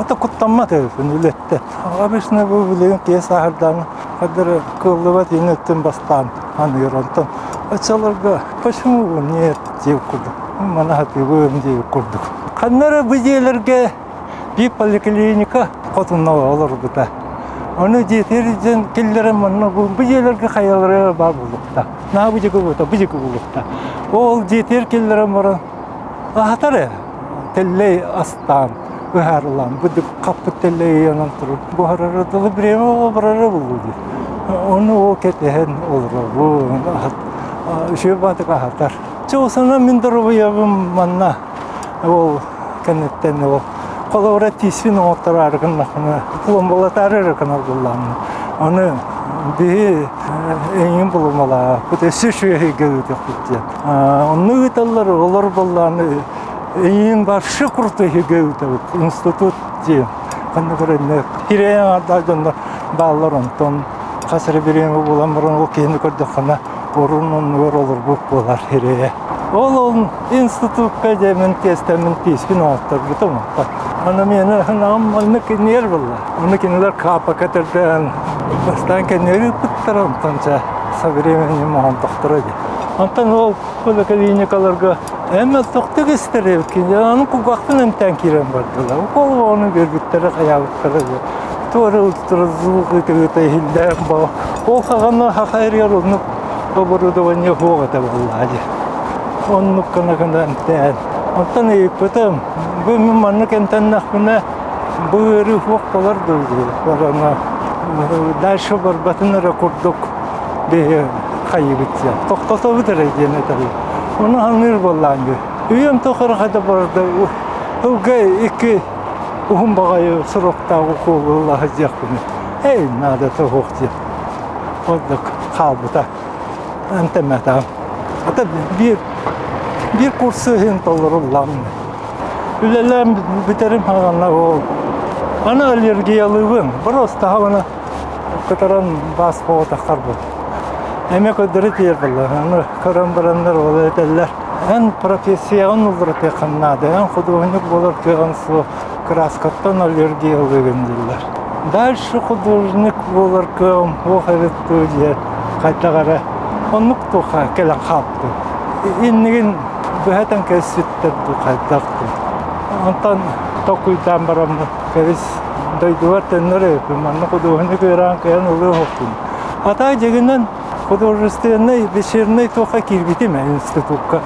Speaker 1: Ata kuttanma tevpin ülette. Abisne bu bileğin ki sahardan kadar kıllıvat yönetim bastan anıyor ondan. Açalarga paşımı niyet diye kurduk. Bana hati buyum diye kurduk. Kanlara bu diyelerge bir poliklinika kotunna olur bu da. Onu yeterlicen killerim bana bu diyelerge hayallara bağ bulukta. Ne yapacak bu da, bu bulukta. O yeter killerim var. Ахатары теллей астан ыһарылан бүдүк каппы теллей янан туруп бухарарыдылы биреме барары булду. Оны о кетен олробу шөбатык ахатар. Чоусана мен дурубуябым манна ол кенеттен ол колора тисвин отараргын нахна пломбалатары каналгылан. Оны би эйин булмала күтөсү шөйгө өтөкүтү. Оны таллар олор болланы эйин башы курты хөгөтөт институт ди. Кандырына хирея адалдан баллар онтон касыр биреме буламрын ол кени көрдөкана орунун олор болар хирея. Ол институтка демен тестамент писвин отор бутум. Аны мени намманы кенер булла. Аны кенелер капа катерден бастан кенер буттарам танча современный ман доктороди. Антон ол поликлиникаларга эмме токтук истереп ки аны кугактын эмтен кирен бардылар. Ол оны бербиттер аябыттар. Тора ултрзук өтө хилдер ба. Ол каганы хакайрер оны оборудование хогата буллади. Он нуккана эмтен. Антон ипетем бу манны кентен нахмына быры хоккалар дылды. Барана дальше барбатын рекорддук бе кайбытса. Токтоту битер денетали. Оны ханыр болланды. Үйем тохор хада барды. Угай iki ухум багай сұрықта оқулы хазяқпын. Эй, надо тохокти. Оддық қалбыта. Антемета. Ата bir kursu hen dollarıllam. Ülelem biterim hagana o. Ana alergiyalığım. Просто hagana kataran bas boğda karbu. Emek ödürü diyer billah. Ana karambaranlar olaydılar. En profesyonel tekannadı. En hudurnik bolar kegansı kraskattan alergiyalığım diller. Дальше художник bolar kegam o harettu diye kaytagara. Onluk toha kelen kaptı. İnnigin Бухатан кэситтер бухаттакту. Антан токуйдан барамны кэрис дойдуар теннере манна художник иран кэн улы хоктун. Ата дегенен художественный вечерний тоха кирбитим институтка.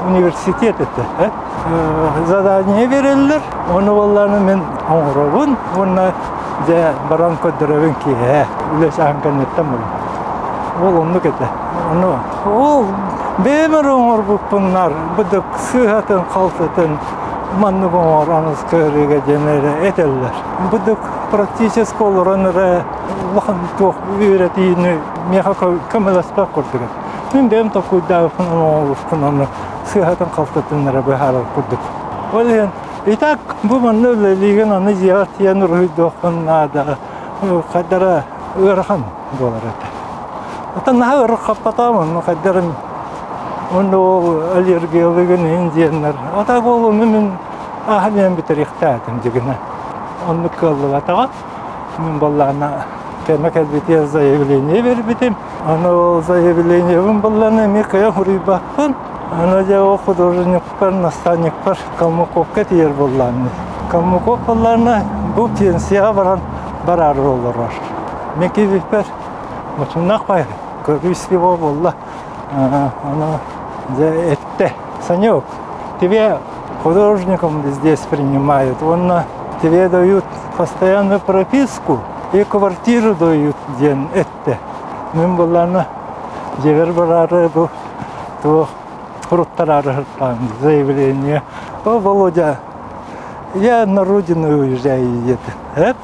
Speaker 1: Университет это. Задание берелер. Оны болланы мен оңробун. Оны же баран көдөрөбүн ки. Үлеш анканеттен бул. Ол онну кете. Оны ол Бемер оңор бұппынлар, бұдық сыхатын қалтатын манны боңор аныз көріге денері етелер. Бұдық практически оларыныры лұқын тоқ үйретейіні меха көміласпақ көрдігін. Мен бем тоқуйда оңор сыхатын қалтатынлары бұхарар көрдік. Олен, итак, бұл манны өлелеген аны зиятиян ұрғыдоқын ада қадара өрхан болар еті. Ата наға ұрық қаппатамын, қадарым onu alergiyalığın indiyenler. Ata bolu men ahmen bitiriktadım digine. Onu kaldı ata. Men ballana kemek elbette zayibleniye verbitim. Onu zayibleniye ballana mekaya huribakın. Onu da o художникlar, наставниктар Kalmukok'a diyer ballanı. Kalmukok ballarına bu pensiya varan barar olurlar. Meki biper. Mutunnak bayır. Görüsü bu valla. Она это, Санек, тебе художником здесь принимают, тебе дают постоянную прописку и квартиру дают день это. Мы были жевер барары был, то фруктарары там заявление. О, Володя, я на родину уезжаю это.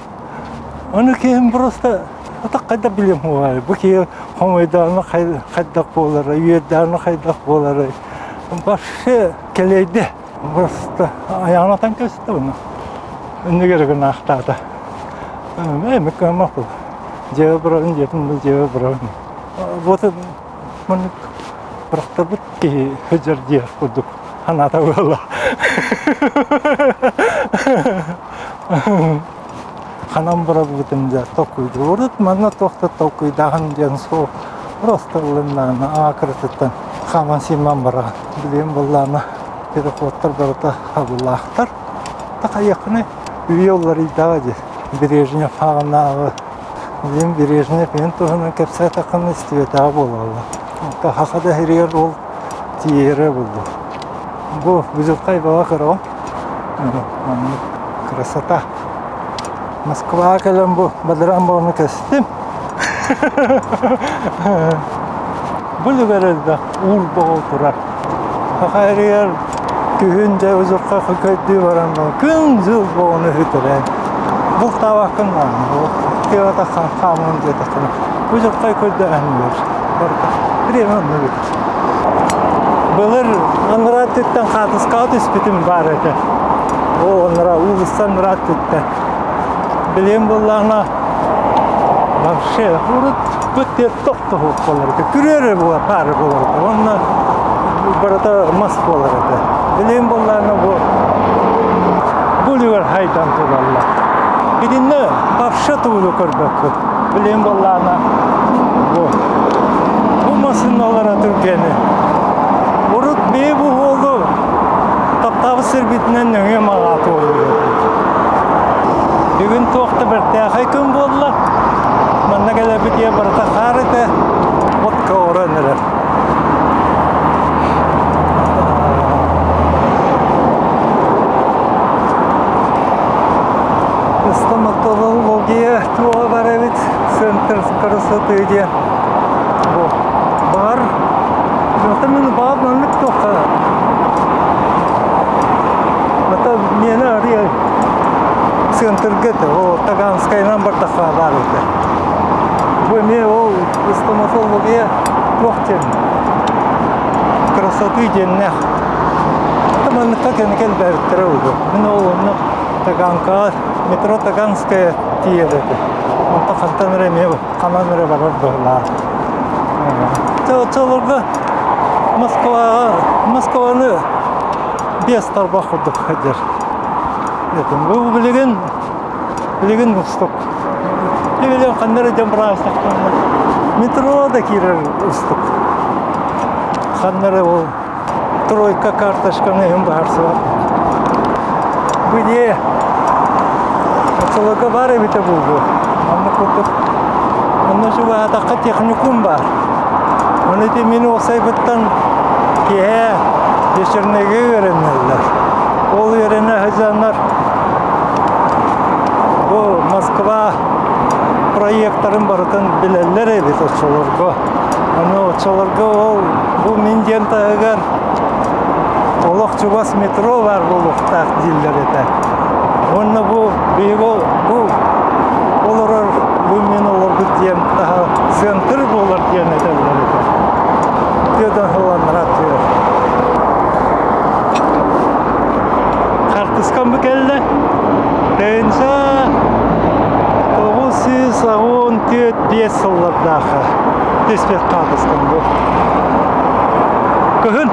Speaker 1: Он кем просто так когда билем уай, буки хомайданы хайдак болары, үйерданы хайдак болары. Башы келейді, просто аяғынатан көсті оны. Үндігерігін ақтады. Әмі көмақ бұл. Жеу бұрағын, жетімді жеу бұрағын. Вот мұны бірақта бұтке хүжір дер құдық. Аната болы. Қанам бұра бұтымда тоқуйды. Орыд мана тоқты тоқуйдағын ден сол. Просто ұлымнан ақыртыттан қаман симан бұра. Білем бұлланы переходтар барыта қабылақтар. Тақа яқыны үй олар идағы де. Бережнев ағынағы. Білем Бережнев мен тұғының кәпсай тақын істебетағы болалы. Қақада әрер ол тиері болды. бу Бузулкай бала кыроо. Красота. Москва келем бу бадрам боны кестим. Бұл берелді ұл боғыл тұрар. Хақайрияр күн жа өзіққа көйді баран бол. Күн жыл боғыны хүтірен. Бұл тавақын аңы. Кеватақан қамын жетіқын. Өзіққа көйді әңгер. Бірең өңі бүкір. Бұлыр анырат түттен қатысқа түспітім бар еді. О, аныра ұлыстан рат түтті. Білем болағына вообще урут бөттер тоқты хоқ болар. Күрері болар, пары болар. Онна барата мас болар еді. Білем болағына бұл үйер хайдан тұралла. Бидінні вообще туылы көрбөккі. Білем болағына бұл масыналара түргені. Урут бей бұл олды таптағы сірбетінен өңе мағаты олды. Бүгін тоқты бір тәқай күн болдылар. Манна келе битие барта харыты отка ораныр. Стоматология туа барабит центр красоты де. Бар. Мен бабнанлык тоқа. Мата мені ария центр гете, о Таганскайнан бартаха бар еді. Мен ол стоматология тоқтен красоты деннех. Таманныққа кенекел бәріттірі өді. Мен ол оны Таганға, метро Таганская тиер еді. Онта қантаныры мен қананыры барар бұғылар. Чолырға Москваны бес тарба құрдық қадер. Бұл білеген ұстық. Евелен қандары дембра ұстықтанды. Метро да керер ұстық. Қандары ол тройка карташканы ең барсы бар. Бұде Чолыға бар әбіті бұлды. Анны құрдық. Анны жүгі атаққа техникум бар. Оны де мені осай бұттан кеге ешірнеге өренелер. Ол өрені хызанлар бұл Москва проекттарын барытын білелер әбет отчылырға. Оны отчылырға ол бұл менден тағығар олық жұбас метро бар бұл ұқтақ дейлер еті. Оны бұл олар бұл мен олар бүттен таға центр болар ден әдәлер еті. Деден ғыланырат жер. Қартысқан бүкелі Тәйінша 914 жылдардағы теспек қатысқан бұл. Күхін?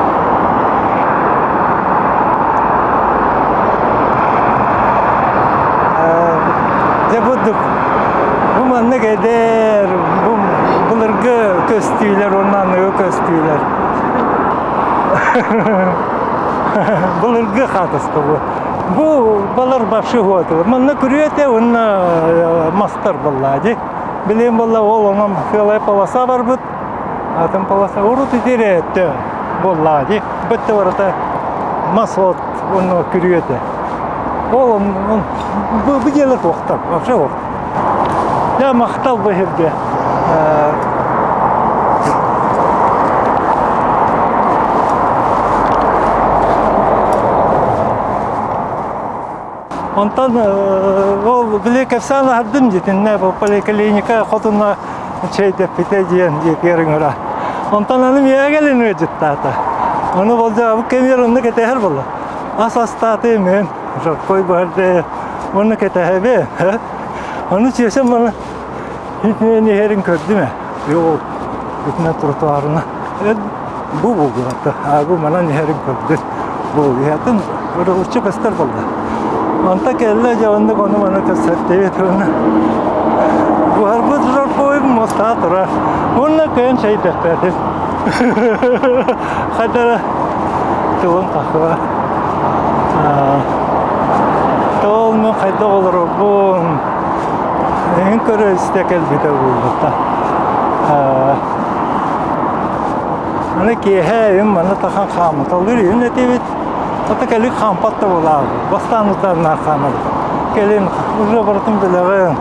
Speaker 1: Жабудық. Бұл манны кәдер, бұлырғы көстейлер, оннан өй көстейлер. Бұлырғы қатысқа бұл. Бұл балар башы ғоты. Манна күрете, онна мастар болады. Білем бала ол онам хылай паласа бар бұд. Атын паласа ұрут етере әтті болады. Бітті барата мас от, онна күрете. Ол бұл делер оқтар, башы оқтар. Я мақтал бұл жерде. Онтан ол білек әфсаны ардым дейтін, бұл поликлиника қотына чейдеп бите дейін екерің ұра. Онтан аным егелін өжітті ата. Оны бұл жауы кемер оны кетер болы. Асастаты мен, қой барды, оны кетер бе. Оны чесем оны hitine neherin kördü mü? Yok, hitine trotuarına. Bu hatta. Bu bana neherin kördü. Bu hayatın böyle uçuk ester oldu. Anta kelle javanda konu bana kasette onu. Bu harbu durar koyup mosta durar. Onunla kıyın şey defterdi. Kadar tuğun kahve. Tuğun kayda olur bu. En köre istekel biter burada. Ana ki hem bana takan kamat alır yine tevit Ата келик хампатта була. Бастан утарна хамыр. Келин уже бартым билеген.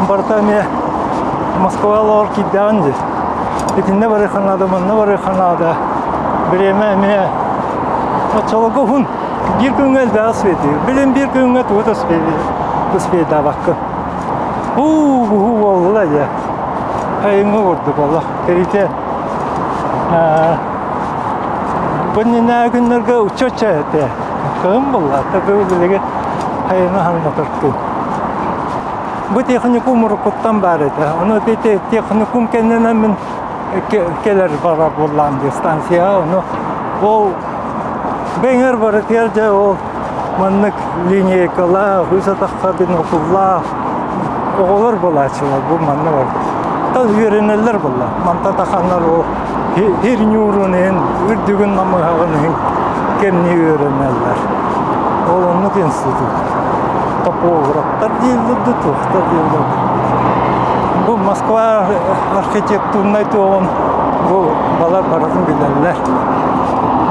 Speaker 1: Бартаме Москва лор киданди. Итинне бары ханада, манна бары ханада. Биреме ме чолого хун. Bir güngel daha sveti. Bilen bir güngel tuğda sveti. Sveti davakka. Bu oldu ya. Hayınga vurdu valla. Kerite. Bunun ne günlerge uçaça ete. Kığım valla. Tabi öylege hayınga hanıma tarttı. Bu teknikum murukuttan bari de. Onu teknikum kendine min keler bara bullan distansiya. Onu o Benger barıtırca o manlık linyekala, hüsatakka bin okullar, oğullar bulaçılar bu manlı var. Tabi öğrenirler bula. Manta takanlar o her nürünün, ürdüğün namıhağının kemni öğrenirler. Oğlanlık enstitü. Topograflar değildi, tuğlar değildi. Bu Moskva arxitekturunaydı oğun, bu balar baratın bilirler.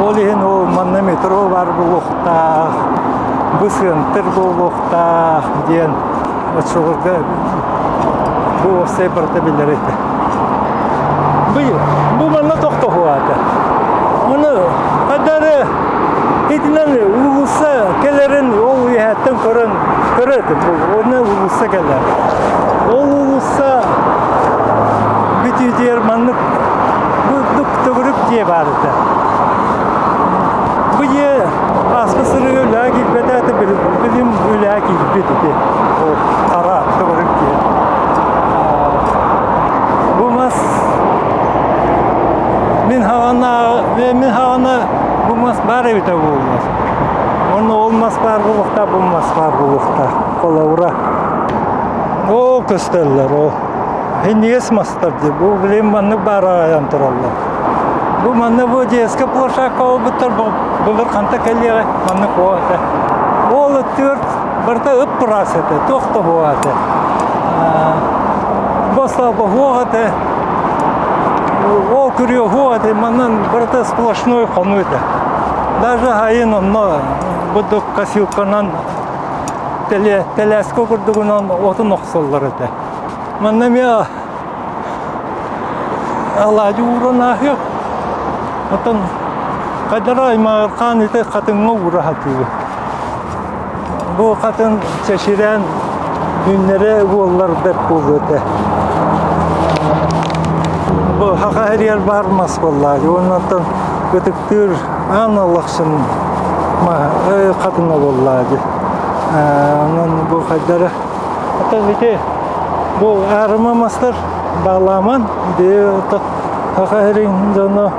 Speaker 1: Olihin o manna metro var bu vakta, bu center bu vakta diyen açılırdı. Bu separate bilirdi. Bu manna toktu huadı. Onu kadar itinden ulusa gelerin o yiyetten körürdü bu. Onu ulusa gelir. O ulusa bütün diğer manlık bu duktuğuruk diye vardı. Bu ye aspasırı lagi bedate bilim lagi bitti o kara doğru ki bu mas min havana bu mas bari bite olmaz onu olmaz var bulukta bulmaz var bulukta kolavura o kösteller o hindiyes master diye bu bilim manı bara yantarallar. Bu manna bu eski plashak o bitir bu bir kanta kelliye manna koyata. O tört barta ıprasete toxta boğata. Basta boğata. O kürüyor boğata manna barta splashnoy konuydu. Даже hayın onunla bu kasilkanan teleskop kurduğundan otun oxsalları da. Manna miya Allah'ı uğruna yok. Otan kadar ayma kan ite katın uğrahatı. Bu katın çeşiren günlere bollar dep boldu. Bu haka her yer barmas vallahi. Ondan götüktür analıksın ma katına vallahi. Onun bu kadar tabii bu aramamaslar bağlaman diye haka herin canı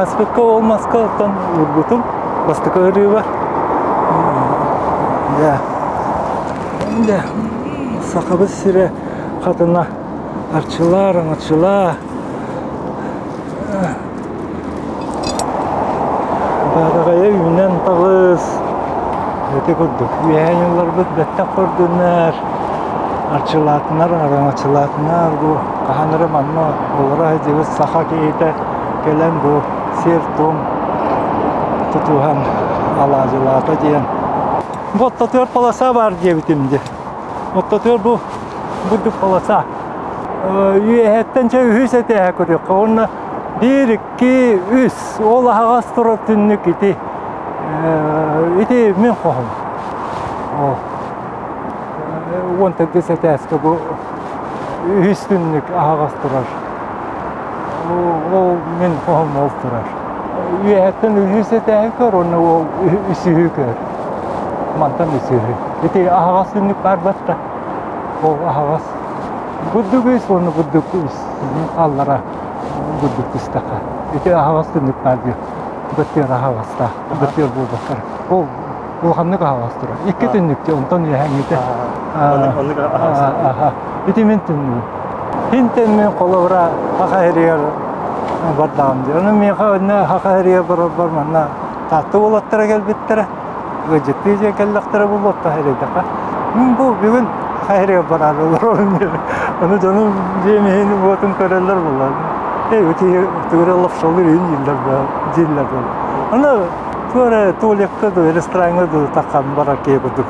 Speaker 1: aspekte olmazsa tan urgutum bastık örüğü var. Ya. Şimdi sakabı sire kadına arçılar. Bağdağaya üyünden tağız. Öte kurduk. Üyeyenler bette kurdular. Arçılatınlar, aramaçılatınlar. Bu kahanırı manna olara hecimiz saka keyite gelen bu sertum tutuhan alacılata diyen. Bu tatör palasa var diye bitimdi. O tatör bu palasa. Üyehetten çay hüsete kuruyor. Ona 1, 2, 3 ola ağız tura tünlük iti. İti min kohum. O 18 eski bu üstünlük ağız turar. O min kohum olturar. Üyehetten hüsete kör onu o üsühü kör. Mantan üsühü. İti ağız tünlük var batta. O ağız. Budduk üs onu budduk üs. Allara. Budduk istaka. İti ağız tünlük var diyor. Betir ağızda. Betir bu bakar. O hanlık ağız turar. İki tünlükçe ondan üyehengide.
Speaker 3: Onlık ağız.
Speaker 1: İti min tünlük. Hinten min kolavra haka heriyer bardağım diyor. Onun min haka heriyer barabar manna tatlı olattıra gel bittere. Gıcıtlıca kellektere bu botta heriyde. Min bu bugün heriyer barar olur. Onu canım yemeğini botun körerler bunlar. Öteye tügüre laf şalır yıllar böyle. Onu Көре тулекка да ресторанга да такан бараке будук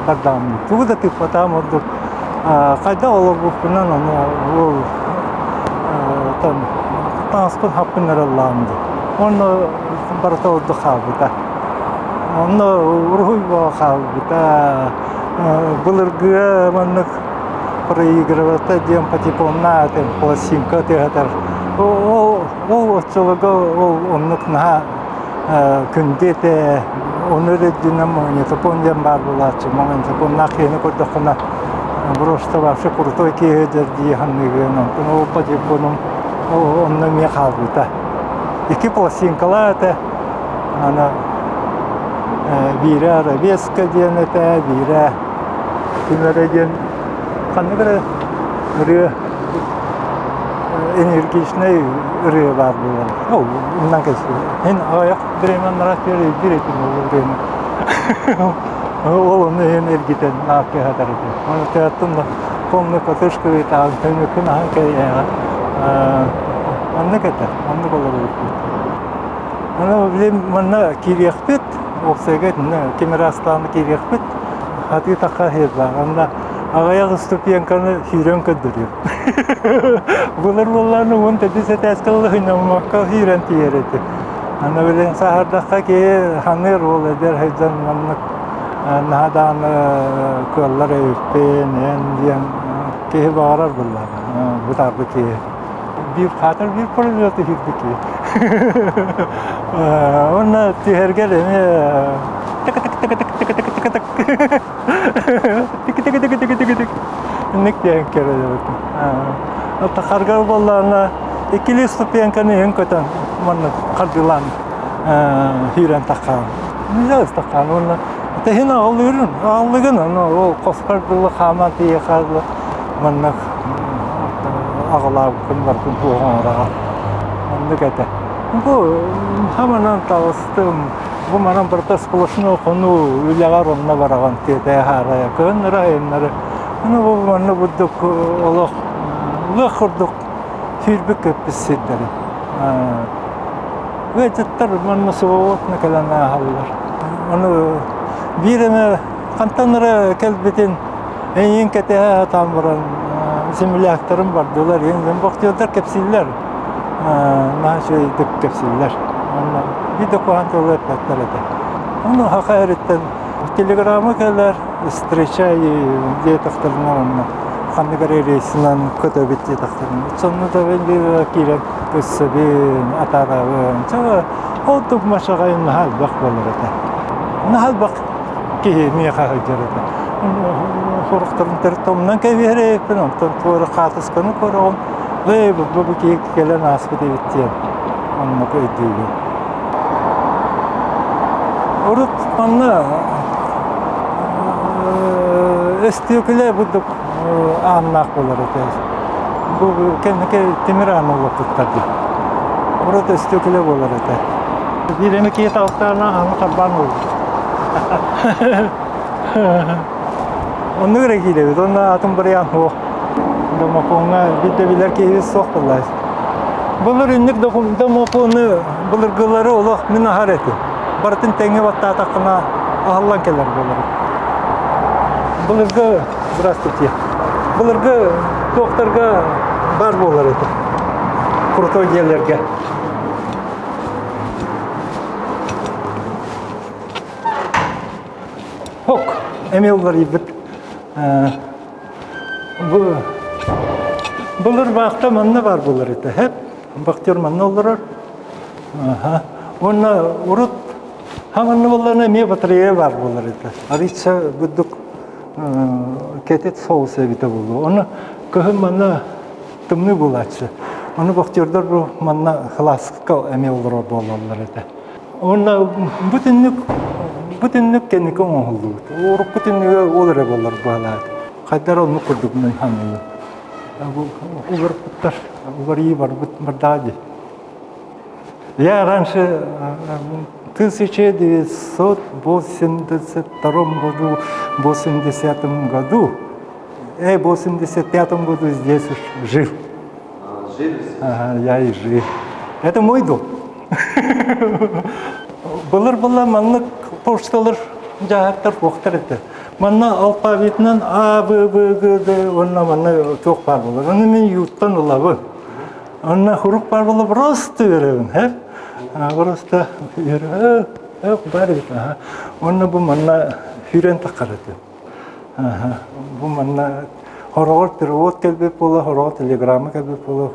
Speaker 1: бардам. Тугда тип потам одук. Кайда олор бупунан ол там транспорт хаппынаралланды. Оны барата орду халбыта. Оны ургуй ба халбыта. Былыргы маннык проигрывата дем по типу на тем пластинка театр. Ол отчылыгы ол оннук на күнде те оныры динамония топон дем бар булачы. Маңын топон нахыны көрдөхүнө просто вообще крутой кедер диханныгын. Ол по типу онны ме халбыта. Iki пластинкалар те ана бире арабеска диен эте бире күнөреген кандыгы ры энергичный ры бар булар. Ол ундан кesi. Мен аяк биремен нарат биретин ол время. Ол энергитен напке хатарыты. Оны театтында полный катышка eta төнө күн ханка анны кете, анны болар. Аны билем мына кирекпет, оксегет, кемерастаны кирекпет. Хаты такка хезба. Анда агаяк ступеньканы хирен көдүрүп. Булар булларны он тедисе таскалы хынамакка хирен тиерети. Аны билем сахардакка ке ханыр бол эдер хезен манны надан көллөр өппен энден ке барар буллар. Бу тарбы ке bir fatır bir projeto hirdiki. Ona tihergele mi tık tık tık tık tık tık tık tık tık tık tık tık tık tık nek diyen kere dedim. Hatta kargar bollarına ikili stupyankanı en kötü manı kardılan hiren takan. Güzel takan ona. Tehina oluyorun, allıgın o koskardılı kamantı yakarlı manı ağlar kunlar kun tuğanlara. Onu kete. Bu hamanan tavastım. Bu manam bir splashno konu ulagar onna baragan tete haraya könra enler. Onu bu manı budduk Allah lıkhurduk hirbik episidleri. Ve tıttar manı soğutna kalana hallar. Onu birime kantanlara kelbetin en kete tamran simülatörüm var diyorlar. Yani bakıyorlar kapsiller. Naşe dık kapsiller. Bir de kuantolar patladı. Onu hakaretten telegramı kadar встречай diye taktırına onunla. Kandıgara reisinden kötü bitti taktırına. Sonra da ben bir kirek kısabın atarabın. Çoğu otup maşagayın hal bak bolurdu. Nahal bak ki niye kahıcırdı. Sorukturun tertomdan kevere falan tuğra katıs kanı korum ve bu ki gelen aspeti bitti. Onu koydu. Orut anla estiyokle bu annak olardı. Bu kendi Timiran olup tuttu. Orut estiyokle olardı. Bir emekliye tavuklarına anı taban oldu. Onu göre gidiyor. Onda atım buraya o. Domokona bir de bilir ki biz soktular. Bulur ünlük domokonu bulurguları olur minahareti. Baratın tenge batta takına ahlan keler bulur. Bulurgu biraz tutuyor. Bulurgu doktorga bar bulur eti. Kurtoy gelirge. Hok, emelleri bit. Bulur bakta manna var bulur eti. Hep baktıyor manna olur. Ona urut hamanna bullarına me batarya var bulur eti. Arıça budduk ketet soğusu bite buldu. Onu kıhım manna tımlı bulaçı. Onu bakıyorlar bu manna klasikal emelleri bulurlar eti. Ona bütünlük kendi konu oldu. O bütünlüğe olur bollar bağlar. Kadar onu kurduk men hanımı. Bu olur putar, olur iyi var bardacı. Ya раньше 1982 году, 80 году, 85 году здесь жил. Жил? Ага, я и жил. Это мой дом. Булар манны почталар жаһаттар вақтар етті. Манна алфавитнан А, Б, Б, Г, Д, онна манна çok бар булар. Оны мен юттан улабы. Онна хурук бар булар, просто веревін, хеп? Просто веревін, бар бит. Онна бұл манна хүрен тақарады. Бұл манна хорогор перевод келбеп бола, хорогор телеграмма келбеп бола,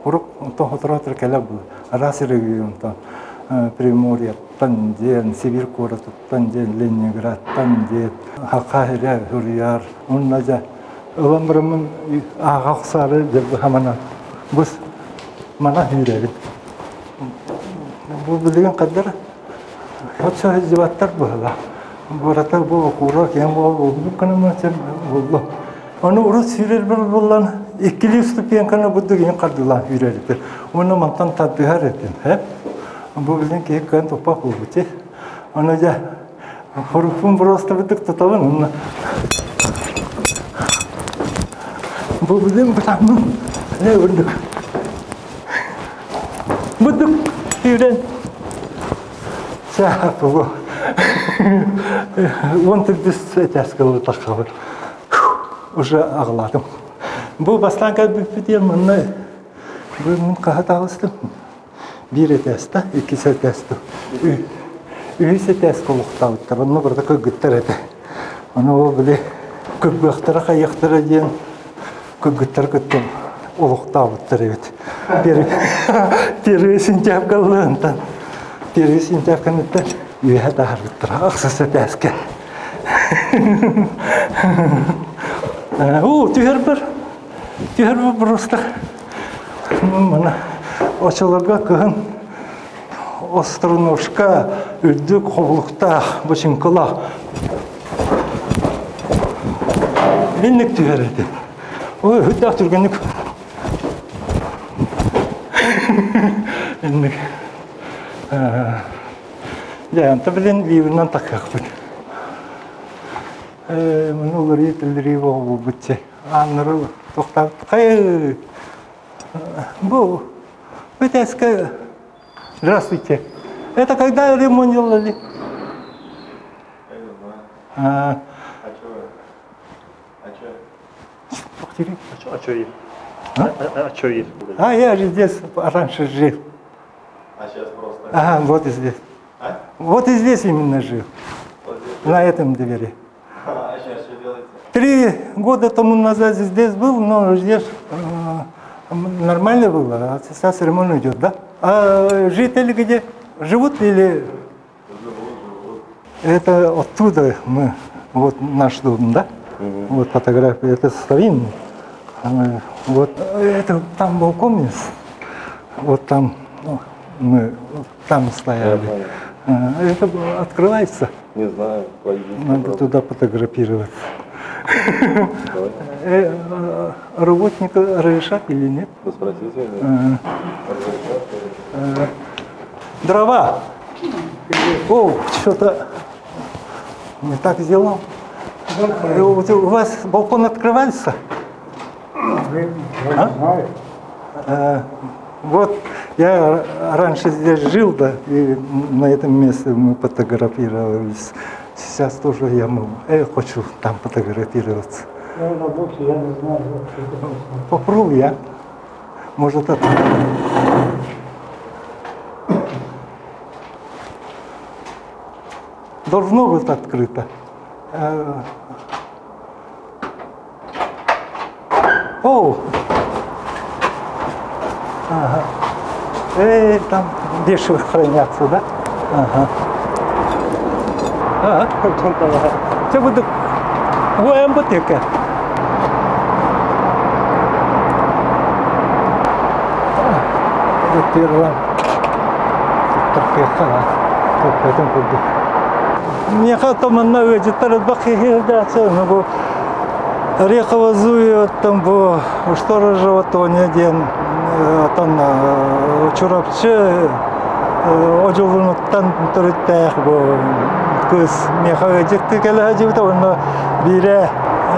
Speaker 1: хурук онтон хоторотыр келеп бұл. Арасы регионтан. Приморьяттан ден, Сибирь городыттан ден, Ленинградтан ден, Хакайра, Хурияр, онна жа ыламырымын ағақсары деп хамана бұз мана үйрегін. Бұл білген қадыр хотша жеваттар бұла. Бұратар бұл оқура кен бұл күнімі сен болды. Оны ұрыс үйрер бір болан, екілі ступенканы бұдды кен қардылан үйрерді. Оны мантан таддығар етін. Bu bilin ki kan topak bu bıçı. Onu ja hurufun просто bitik tutalım onu. Bu bilin betamın ne vurduk. Bulduk yüren. Şah bu. Wanted this taskalı takavır. Уже ağladım. Bu başlangıç bir film onu. Bu mun kahat ağustım. Bir testa, ikisi testa. Üyesi test oluqtağıttır. Onu burada kögüttür edi. Onu o bile kögüttüre kayıqtırı diyen kögüttür köttüm oluqtağıttır evet. Первый сентябрьлığından. Первый сентябрьлığından üye dağırıttır. Aksısı testke. Tüher bir просто. Bana Açılarga kıhın Островношка, Ürdük, Hovlukta, Başınkıla. Binlik tüher edi. O hüddah türgenlik. Binlik. Yayanta bilen birbirinden takak bin. Bunu olur yetilleri bu bütçe. Anları toxtab. Hayır. Bu. Вытаска. Здравствуйте. Это когда ремонт делали? А что есть? Я же здесь раньше жил.
Speaker 3: А сейчас просто?
Speaker 1: Ага, вот и здесь. Вот и здесь именно жил. На этом дворе.
Speaker 3: А сейчас что делаете?
Speaker 1: 3 года тому назад здесь был, но здесь нормально было, а сейчас ремонт идет, да? А жители где? Живут или?
Speaker 3: Живут.
Speaker 1: Это оттуда мы, вот наш дом, да? Вот фотография, это старинный. Вот это там балкон есть. Вот там мы там стояли. Это открывается.
Speaker 3: Не знаю,
Speaker 1: надо туда фотографировать. Работника разрешат или нет?
Speaker 3: Вы спросите.
Speaker 1: Дрова. О, что-то не так сделал. У вас балкон открывается? Вот я раньше здесь жил, да, и на этом месте мы фотографировались. Сейчас тоже я хочу там фотографироваться.
Speaker 4: Я на боксе, я не знаю.
Speaker 1: Попробуй я. Может это. Должно быть открыто. О! Ага. Там дешево хранятся, да? Ага. Це буде ГМБТК. До первого торпеха. Потом буду. Мне хатом на ведь бахи даться, но Орехово зует там бо сторожа то не день там чурапчы ожолунуттан төрөттәк бу кыз меха жекти келе жибет оны бире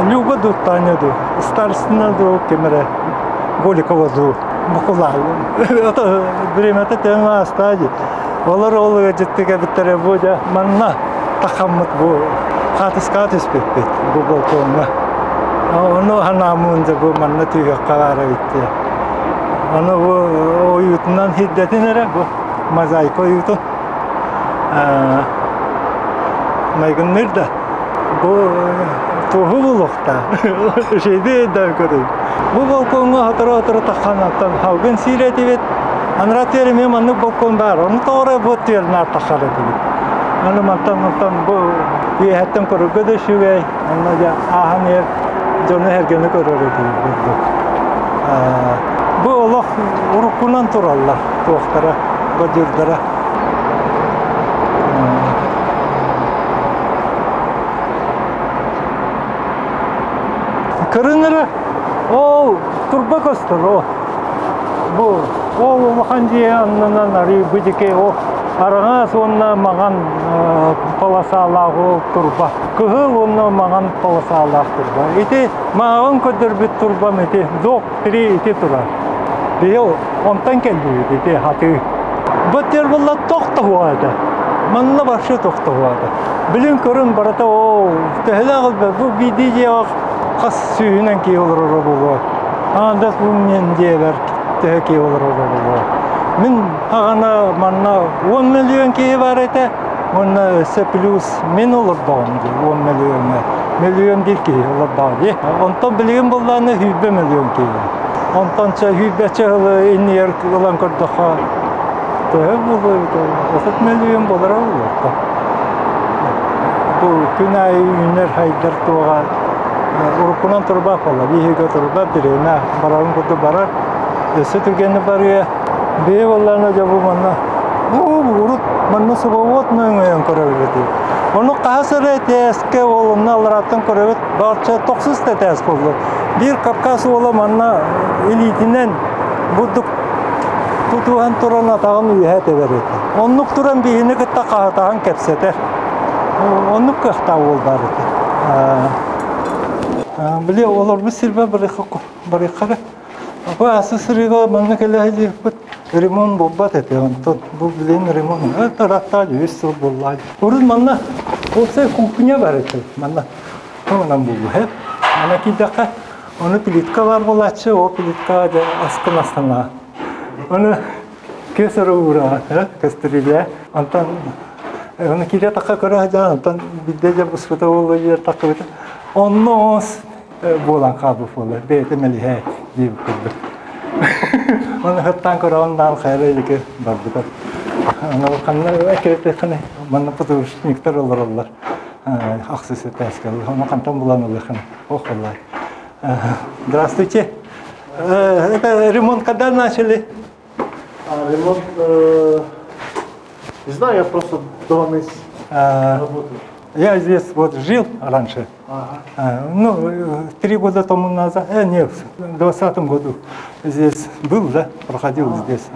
Speaker 1: Люба дуттанеду старостина ду кемере Голикова ду букула это время это тема стади Олар олы жеттіге біттері бұда манна тақамыт бұ қатысқа түспеппет бұ балконға. Оны ханамуынды бұ манна түйе қағара бітті. Оны бұ ойытынан хиддетін әрі бұ мозаика ойытын. Майгыннырда бұ туғы бұлықта. Шейді едді көрі. Бұ балконға атыры таққанаттан хауген сиреті бет. Анрат еріме манны балкон бар. Оны тоғыры бұ түйелін артақары бет. Оны мантан бұ үйәттен көрігі де шүгей. Оны да ағын ер жоны әргені көрір еді. Бұ олақ ұрыққынан тұралар тоқтара, бұ жүрдара. Кірінірі, ол тұрба көстір, бұл олған жие аннынан арый бүдеке, араңа сонна маған полосалағы тұрба. Күхіл онна маған полосалағы тұрба. Ете маған көдір бүт тұрбам ете, доқ тірі ете тұрар. Бейел онтан келді ете хаты. Бұттер бұлла тоқты хуады. Манна башы тоқты хуады. Білін көрін барата тәхілі қылбы. Бұл биді же қас сүйінен кей олыры болуы. Андас бұнмен де бәр тәхі кей олыры болуы. Мен ағана манна 10 миллион кей бар еті. Оны өсі плюс мен олырдауым де 10 миллионы. Миллион дел кей олырдауы. Онтан білген болғаны 100 миллион кей. Онтанша 100 чағылы инер олан көрдіға. Тәхі болуы. 30 миллион болыра олырды. Бұл күн айы үйінер хайдар туға. Урукунан турба қола, бейхеге турба бірейна барағын күрді барар. Өсі түргені баруя. Бей оларына жабу манна. Урут манна сұбауот нөңөйін көрігеді. Оны қасыры тәске олымна алыраттың көрігід барча 90 тәск олды. Bir Кавказ олы манна элитінен бұдық тұтуған тұран атағын үйәті береді. Онлық тұран бейіні күтті қағатаған кәпсетер. Онлық қақта ол барыды. Біле олар бұл сілбі бір иқары. Бұл асы сырыға мәңі кәлі ремонт болбат әті. Бұл білейін ремонт. Тарақта өз сыл боллайды. Орын мәңі олсай кухня бар әті. Мәңі көңінен болу. Мәңі кейдіққа оны плитка бар болатшы. О плитка асқын астана. Оны кесірі ұра, көстірілі. Оны кейде таққа көрі әжан. Білде же бұсқыта олы ер таққа өті. Onu os bolan kabul olur. Beyte melihe deyip kıldık. Onu hıttan kora ondan xayrı ki bardık. Onu kanlar ekrekte kını. Bana putur miktar olurlar. Aksisi teskil. Onu kantan bulan olur kını. Oh Allah. Здравствуйте. Это ремонт когда начали?
Speaker 3: Ремонт, не знаю, я просто 2 месяца работаю.
Speaker 1: Я здесь вот жил раньше. Ну, 3 года тому назад, нет, в 2020 году здесь был, да, проходил здесь.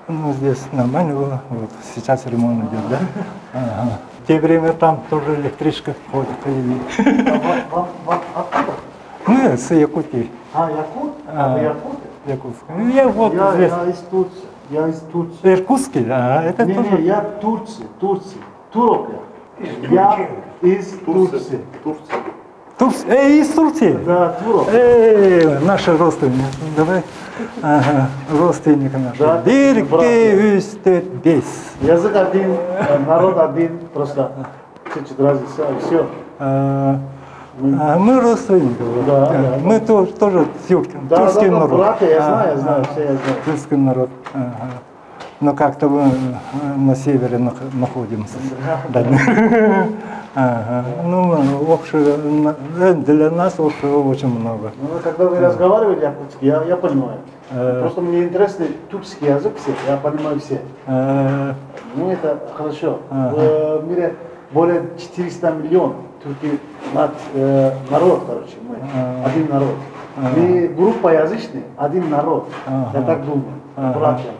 Speaker 1: Ну, здесь нормально было, вот сейчас ремонт идет, да. В те время там тоже электричка ходит.
Speaker 3: Вам откуда?
Speaker 1: Мы с Якутии.
Speaker 3: Якут? Вы Якут?
Speaker 1: Якутская. Я вот здесь.
Speaker 3: Я из Турции.
Speaker 1: Иркутский, да, это тоже.
Speaker 3: Не, я Турция. Турок я. Я из Турции.
Speaker 1: Из Турции?
Speaker 3: Да, Турок.
Speaker 1: Наши родственники. Давай. Родственники наши.
Speaker 3: Да,
Speaker 1: Бирке, Үстет, Бес.
Speaker 3: Язык один, народ один, просто чуть-чуть разница, все.
Speaker 1: Мы родственники.
Speaker 3: Да.
Speaker 1: Мы тоже тюркский народ.
Speaker 3: Братья, я знаю, все я знаю.
Speaker 1: Тюркский народ. Но как-то мы на севере находимся. Ну, общего, для нас общего очень много.
Speaker 3: Ну, когда вы разговаривали якутский, я понимаю. Просто мне интересный тюркский язык все, я понимаю все. Ну, это хорошо. В мире более 400 миллионов турки народ, короче, мы. Один народ. Мы группа язычная, один народ. Я так думаю. Братья.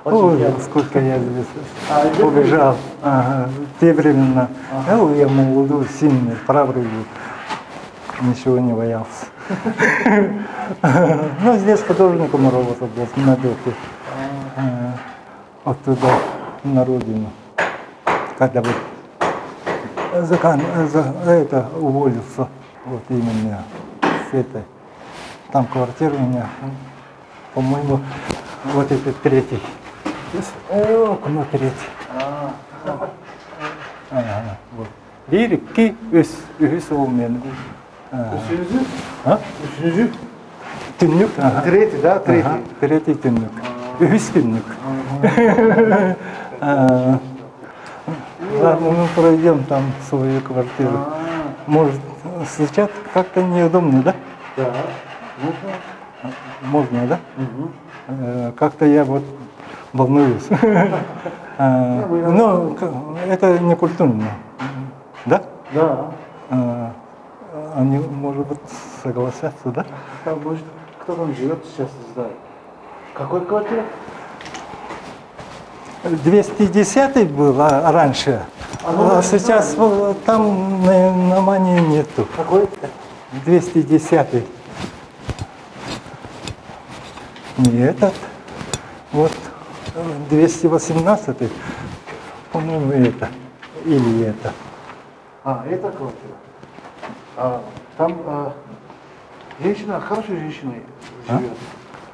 Speaker 1: Ой, сколько я здесь побежал. В те времена. Я молодой, сильный, правый. Ничего не боялся. Ну, здесь художником работал был, на духе. оттуда на родину. Когда вот это уволился, вот именно с этой. Там квартира у меня, по-моему, вот это третий. Окно третий. Вот. Bir, üç olmayan.
Speaker 3: Üçüncü?
Speaker 1: Ha?
Speaker 3: Üçüncü?
Speaker 1: Günlük.
Speaker 3: Третий, да? Третий.
Speaker 1: Третий günlük. Üç günlük. Ладно, мы пройдем там свою квартиру. Может, сейчас как-то неудобно, да?
Speaker 3: Да.
Speaker 1: Можно, да? Как-то я вот волнуюсь. Но это не культурно, да?
Speaker 3: Да.
Speaker 1: Они, может быть, согласятся, да?
Speaker 3: Там, может, кто там живет сейчас, не знаю. Какой квартира?
Speaker 1: 210 был раньше, а сейчас там на Мане нету.
Speaker 3: Какой?
Speaker 1: 210. Не этот. Вот 218, по-моему, это. Или это.
Speaker 3: А, это квартира. Там женщина, хорошая женщина живет.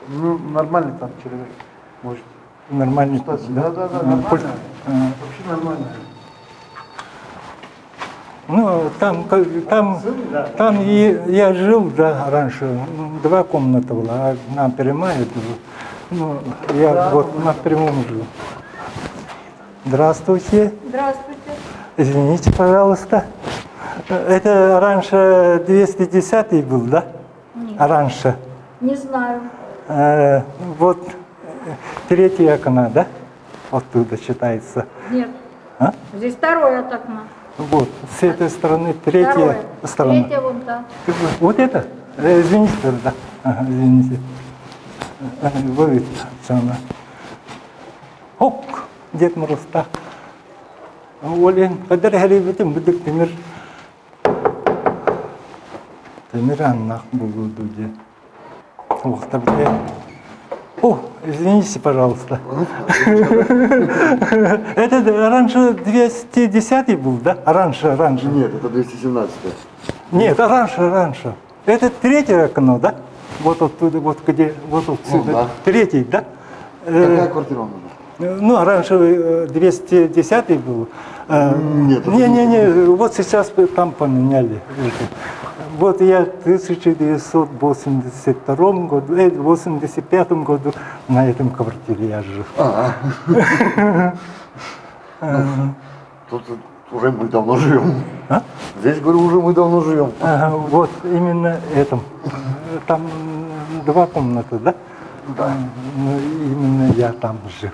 Speaker 3: Ну, нормальный там человек. Может.
Speaker 1: Нормальный.
Speaker 3: Да, нормально. Вообще нормально.
Speaker 1: Ну, там я жил, да, раньше. 2 комнаты была, одна прямая была. Ну, я вот на прямом жил. Здравствуйте.
Speaker 2: Здравствуйте.
Speaker 1: Извините, пожалуйста. Это раньше 210 был, да?
Speaker 5: Нет.
Speaker 1: А раньше?
Speaker 5: Не знаю.
Speaker 1: Вот третье окно, да? Оттуда считается.
Speaker 5: Нет.
Speaker 1: А?
Speaker 5: Здесь второе от окна.
Speaker 1: Вот, с этой стороны третья
Speaker 5: Второе.
Speaker 1: сторона.
Speaker 5: Третье вон там.
Speaker 1: Вот это? Извините, да. Ага, извините. Вот она. Хоп, Дед Мороз-то. Олен, подарили в этом будут темир. Темир аннах буду где. Ох, так где. О, извините, пожалуйста. Это раньше 210 был, да? Раньше.
Speaker 6: Нет, это 217.
Speaker 1: Нет, раньше. Это третье окно, да? Вот оттуда, вот где, вот отсюда.
Speaker 6: Да.
Speaker 1: Третий, да?
Speaker 6: Какая квартира вам нужна?
Speaker 1: Ну, раньше 210 был.
Speaker 6: Нет,
Speaker 1: Не, вот сейчас там поменяли. Вот я в 1982 году, 85 году на этом квартире я жил.
Speaker 6: Тут уже мы давно живем.
Speaker 1: А?
Speaker 6: Здесь, говорю, уже мы давно живем.
Speaker 1: Вот именно этом. Там 2 комнаты, да?
Speaker 6: Да.
Speaker 1: Ну, именно я там жил.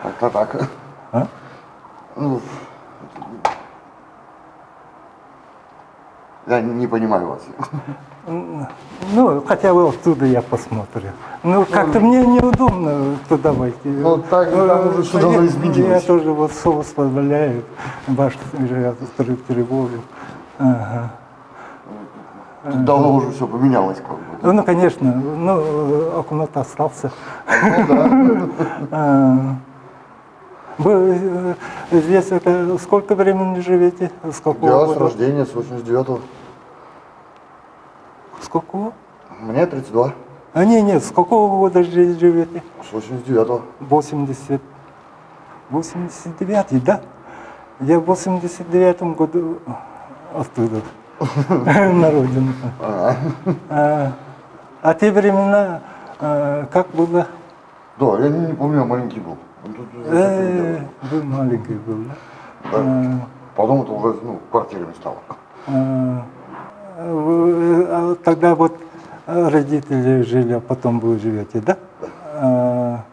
Speaker 6: Так-то так.
Speaker 1: А?
Speaker 6: Ну, я не понимаю вас.
Speaker 1: Ну, хотя бы оттуда я посмотрю. Ну, как-то мне неудобно туда войти.
Speaker 6: Ну, так там уже все давно изменилось.
Speaker 1: Я тоже вот соус позволяет, ваш тревогу. Ага.
Speaker 6: Тут давно уже все поменялось, как бы.
Speaker 1: Ну, конечно, ну, окно-то остался.
Speaker 6: Ну, да.
Speaker 1: Вы здесь это сколько времени живете? С какого
Speaker 6: Я с
Speaker 1: года?
Speaker 6: рождения, с 89-го.
Speaker 1: С какого?
Speaker 6: Мне 32.
Speaker 1: Нет, с какого года здесь живете?
Speaker 6: С 89-го.
Speaker 1: 89, да? Я в 89 году оттуда, на родину. А те времена, как было?
Speaker 6: Да, я не помню, я маленький был.
Speaker 1: Вы маленький был, да?
Speaker 6: Да. Потом это уже квартирами стало.
Speaker 1: Тогда вот родители жили, а потом вы живете, да? Ага.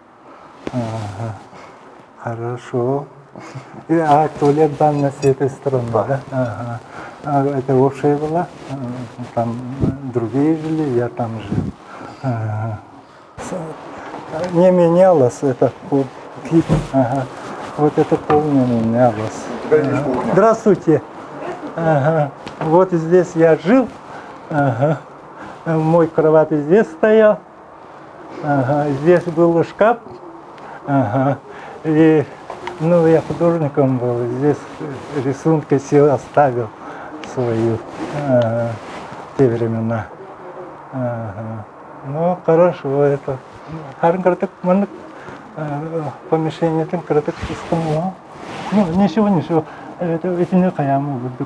Speaker 1: Хорошо. А туалет ванна с этой стороны, да? Ага. Это общая была? Там другие жили, я там жил. Ага. Не менялось это. Ага. Вот это пол не менялось. Здравствуйте. Ага. Вот здесь я жил. Ага. Мой кровать здесь стоял. Ага. Здесь был шкаф. Ага. И, ну, я художником был. Здесь рисунки все оставил свою. Ага. В те времена. Ага. Ну, хорошо, это. Харгартак манок помещение там краток искал. Ну, ничего. Это не каяму буду.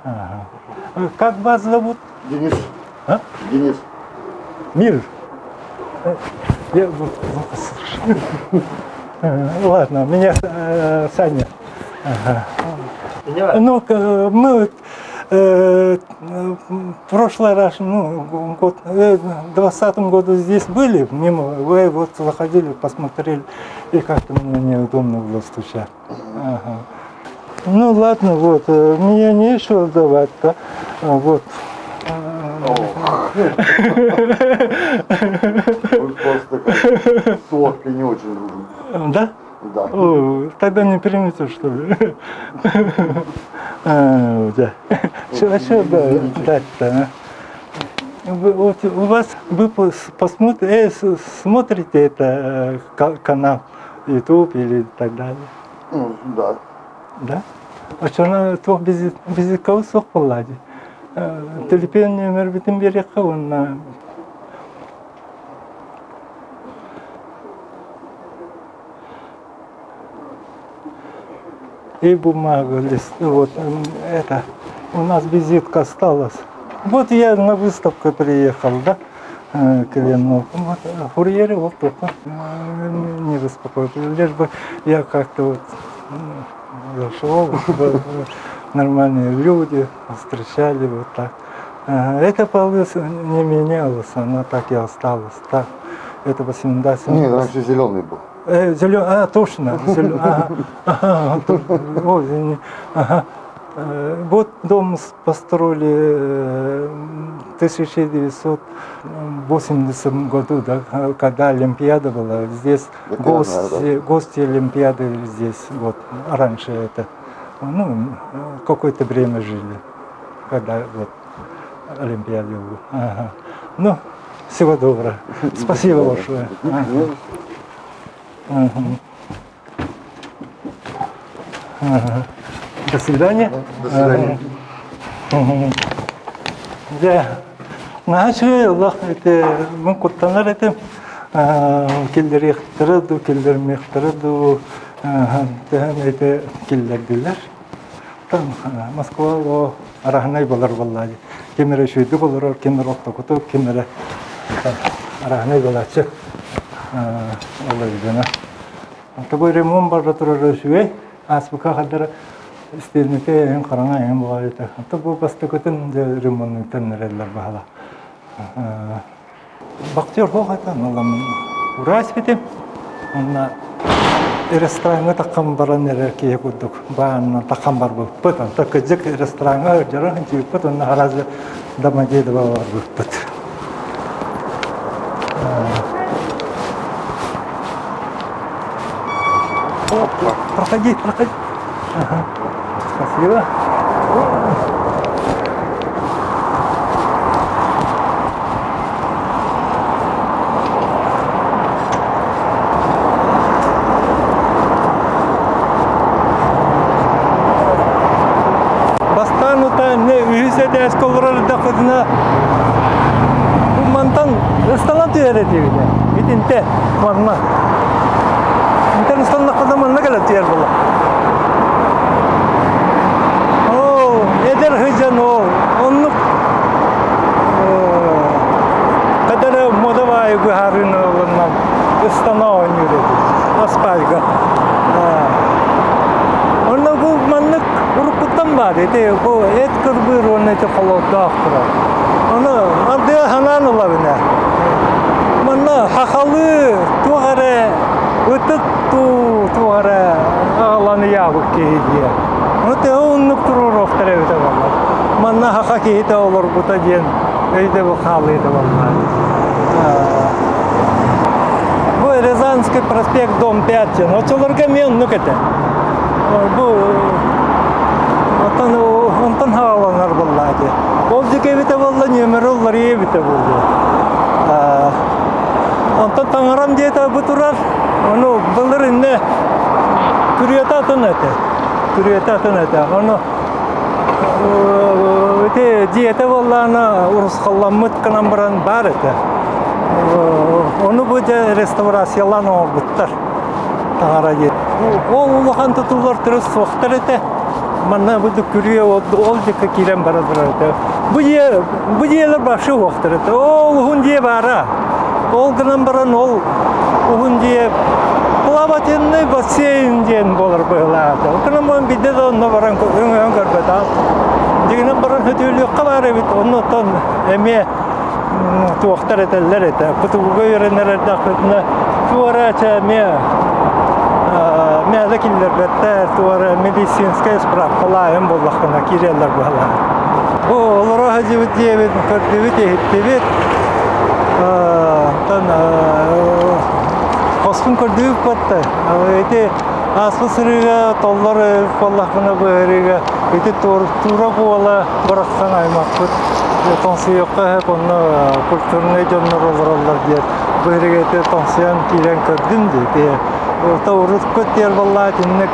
Speaker 1: Ага. Как вас зовут?
Speaker 6: Денис.
Speaker 1: А?
Speaker 6: Денис.
Speaker 1: Мир. Ладно, меня Саня. Ага. Ну, мы в прошлый раз, ну, год, в 2020 году здесь были, мимо, вы вот заходили, посмотрели, и как-то мне неудобно было стучать. Ага. Ну ладно, вот, мне нечего давать, да, вот.
Speaker 6: Вы просто как сотки не очень дружим.
Speaker 1: Да?
Speaker 6: Да.
Speaker 1: О, тогда не примите, что ли? Да. Что дать-то? Вот у вас, вы смотрите это канал YouTube или так далее?
Speaker 6: Ну, да.
Speaker 1: Да? А что на то без кого сох полади? Телефон номер битим берега он на. И бумага, лист, вот это, у нас визитка осталась. Вот я на выставку приехал, да, Кленов. Вот, курьеры вот только не беспокоит. Лишь бы я как-то вот зашел, нормальные люди встречали вот так. Это полоса не менялось, она так и осталась. Так, это 80.
Speaker 6: Нет, раньше зеленый был.
Speaker 1: Зеленый, точно. Ага, ага. Вот дом построили в 1980 году, да, когда Олимпиада была. Здесь гости Олимпиады здесь, вот, раньше это, ну, какое-то время жили, когда вот Олимпиада была. Ага. Ну, всего доброго. Спасибо большое. До свидания.
Speaker 6: До свидания.
Speaker 1: Да. Наше Аллах это мы куттанар это киллер ихтираду киллер михтираду это киллер дилер. Там Москва арахнай болар валлаhi. Кемере шуйду болар, кемере оттокуту, кемере арахнай болачы. Олай дена. Тобой ремонт бар жатырыр шуй. Аспыка кадыр истелнеке эн караңа эн буга это. Тобой бастыкытын ремонт теннерлер бахала. Бактер хогатан алам. Урас битем. Онна ресторанга таккан баран эрке кудук. Баан таккан бар бу. Пытан такыжык ресторанга жара жи пытан харазы дамаге да бар бу пыт. Проходи. Ага. Спасибо. Бастан не үйседе эсколорда кызына мантан ресторан түйереді. Битинте манна. Интернеттен кызымын не келет түйер була. Эдер хыжан оннук кадары модавай гухарын олыннан ыстанау нюреди аспайга. Онна гу маннык урукуттан бар эте гу эт кырбыр онна те холодда ахтыра. Оны арды ханан улабына. Манна хахалы тугаре өтөк тугаре аланы ябык кейдия. Вот и он на курорт тревит авалла. Манна хаки это олор бутаден. Это бухалы это авалла. Бу Рязанский проспект, дом 5. Но чолорга мен ну кете. Бу вот он Ondan havalanır vallahi. Olacak evite vallahi nömeri olur evite buldu. Ondan tanıram diye de bu turar. Onu bulur ne? Küriyete atın ete. Küriyete atın ete. Onu öte diyete vallahi urus kallamıt kanambaran var ete. Onu bu da restorasyalan olbuttar. Tanara diye. O vakan tutular terus soğuktar ete. Mana bu kürüye olacak kiren baradır ete. Bu diyeler başı vaktar ete. O uhun diye bara. Ol kanambaran ol uhun diye. Plavatınны бассейн diyen болар быйлады. Канаман бидде да онно баран көрбөт. Дегенен баран хөтөлүккө бар бит. Оннотон эме туактар этелер эте. Бутуга йөренер дакытны туарача меда киллер беттер туара медицинская справкала эм боллахына кирелер бала. Бу олора хажыбыт диебит көрдүбүт эттебит. Костюм көрдүк батты. Эти аспысырыга толлар фаллахына бырыга эти тура була бараксан аймакыт. Тонсуякка конно культурный жоннор олорлар дип бырыга эти тонсуян кирен көрдүм ди. Орта урут көтер балла тинник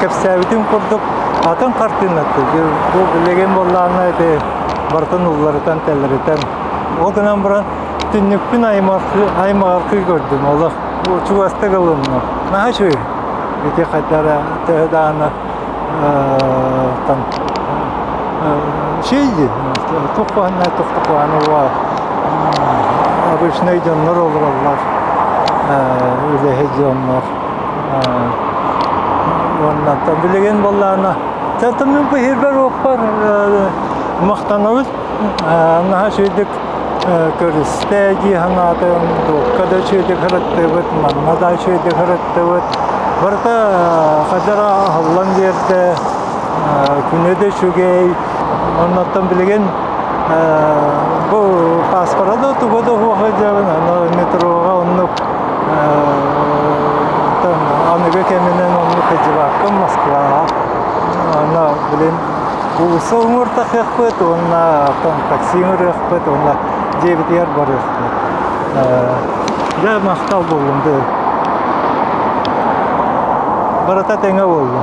Speaker 1: кепсәбитин курдук атын картинатты. Бу билеген балларына эти бартын уллардан теллерден. О гынан баран тинникпин аймакы көрдүм. Аллах bu çuvasta kalınma. Ne şey? Bir kadara tehdanı tam şeydi. Toplanı var. Abişney canlar olurlar. Öyle heyecanlar. Ondan tam bilegen ballarına. Zaten bu herber okpar mahtanavut. Ne şeydik? Körüsteci hanatın dokada şeyde karattı manada şeyde karattı barda kadara hallan yerde günede şugey anlattan bilegen bu pasporada tugoda hocavan ana metroga onu tam anıga keminen onu kecivakın Moskva ana bilen bu soğumurta khakpet ona tam taksinger khakpet ona David yer var. Da mahtal bulundu. Barata tenge oldu.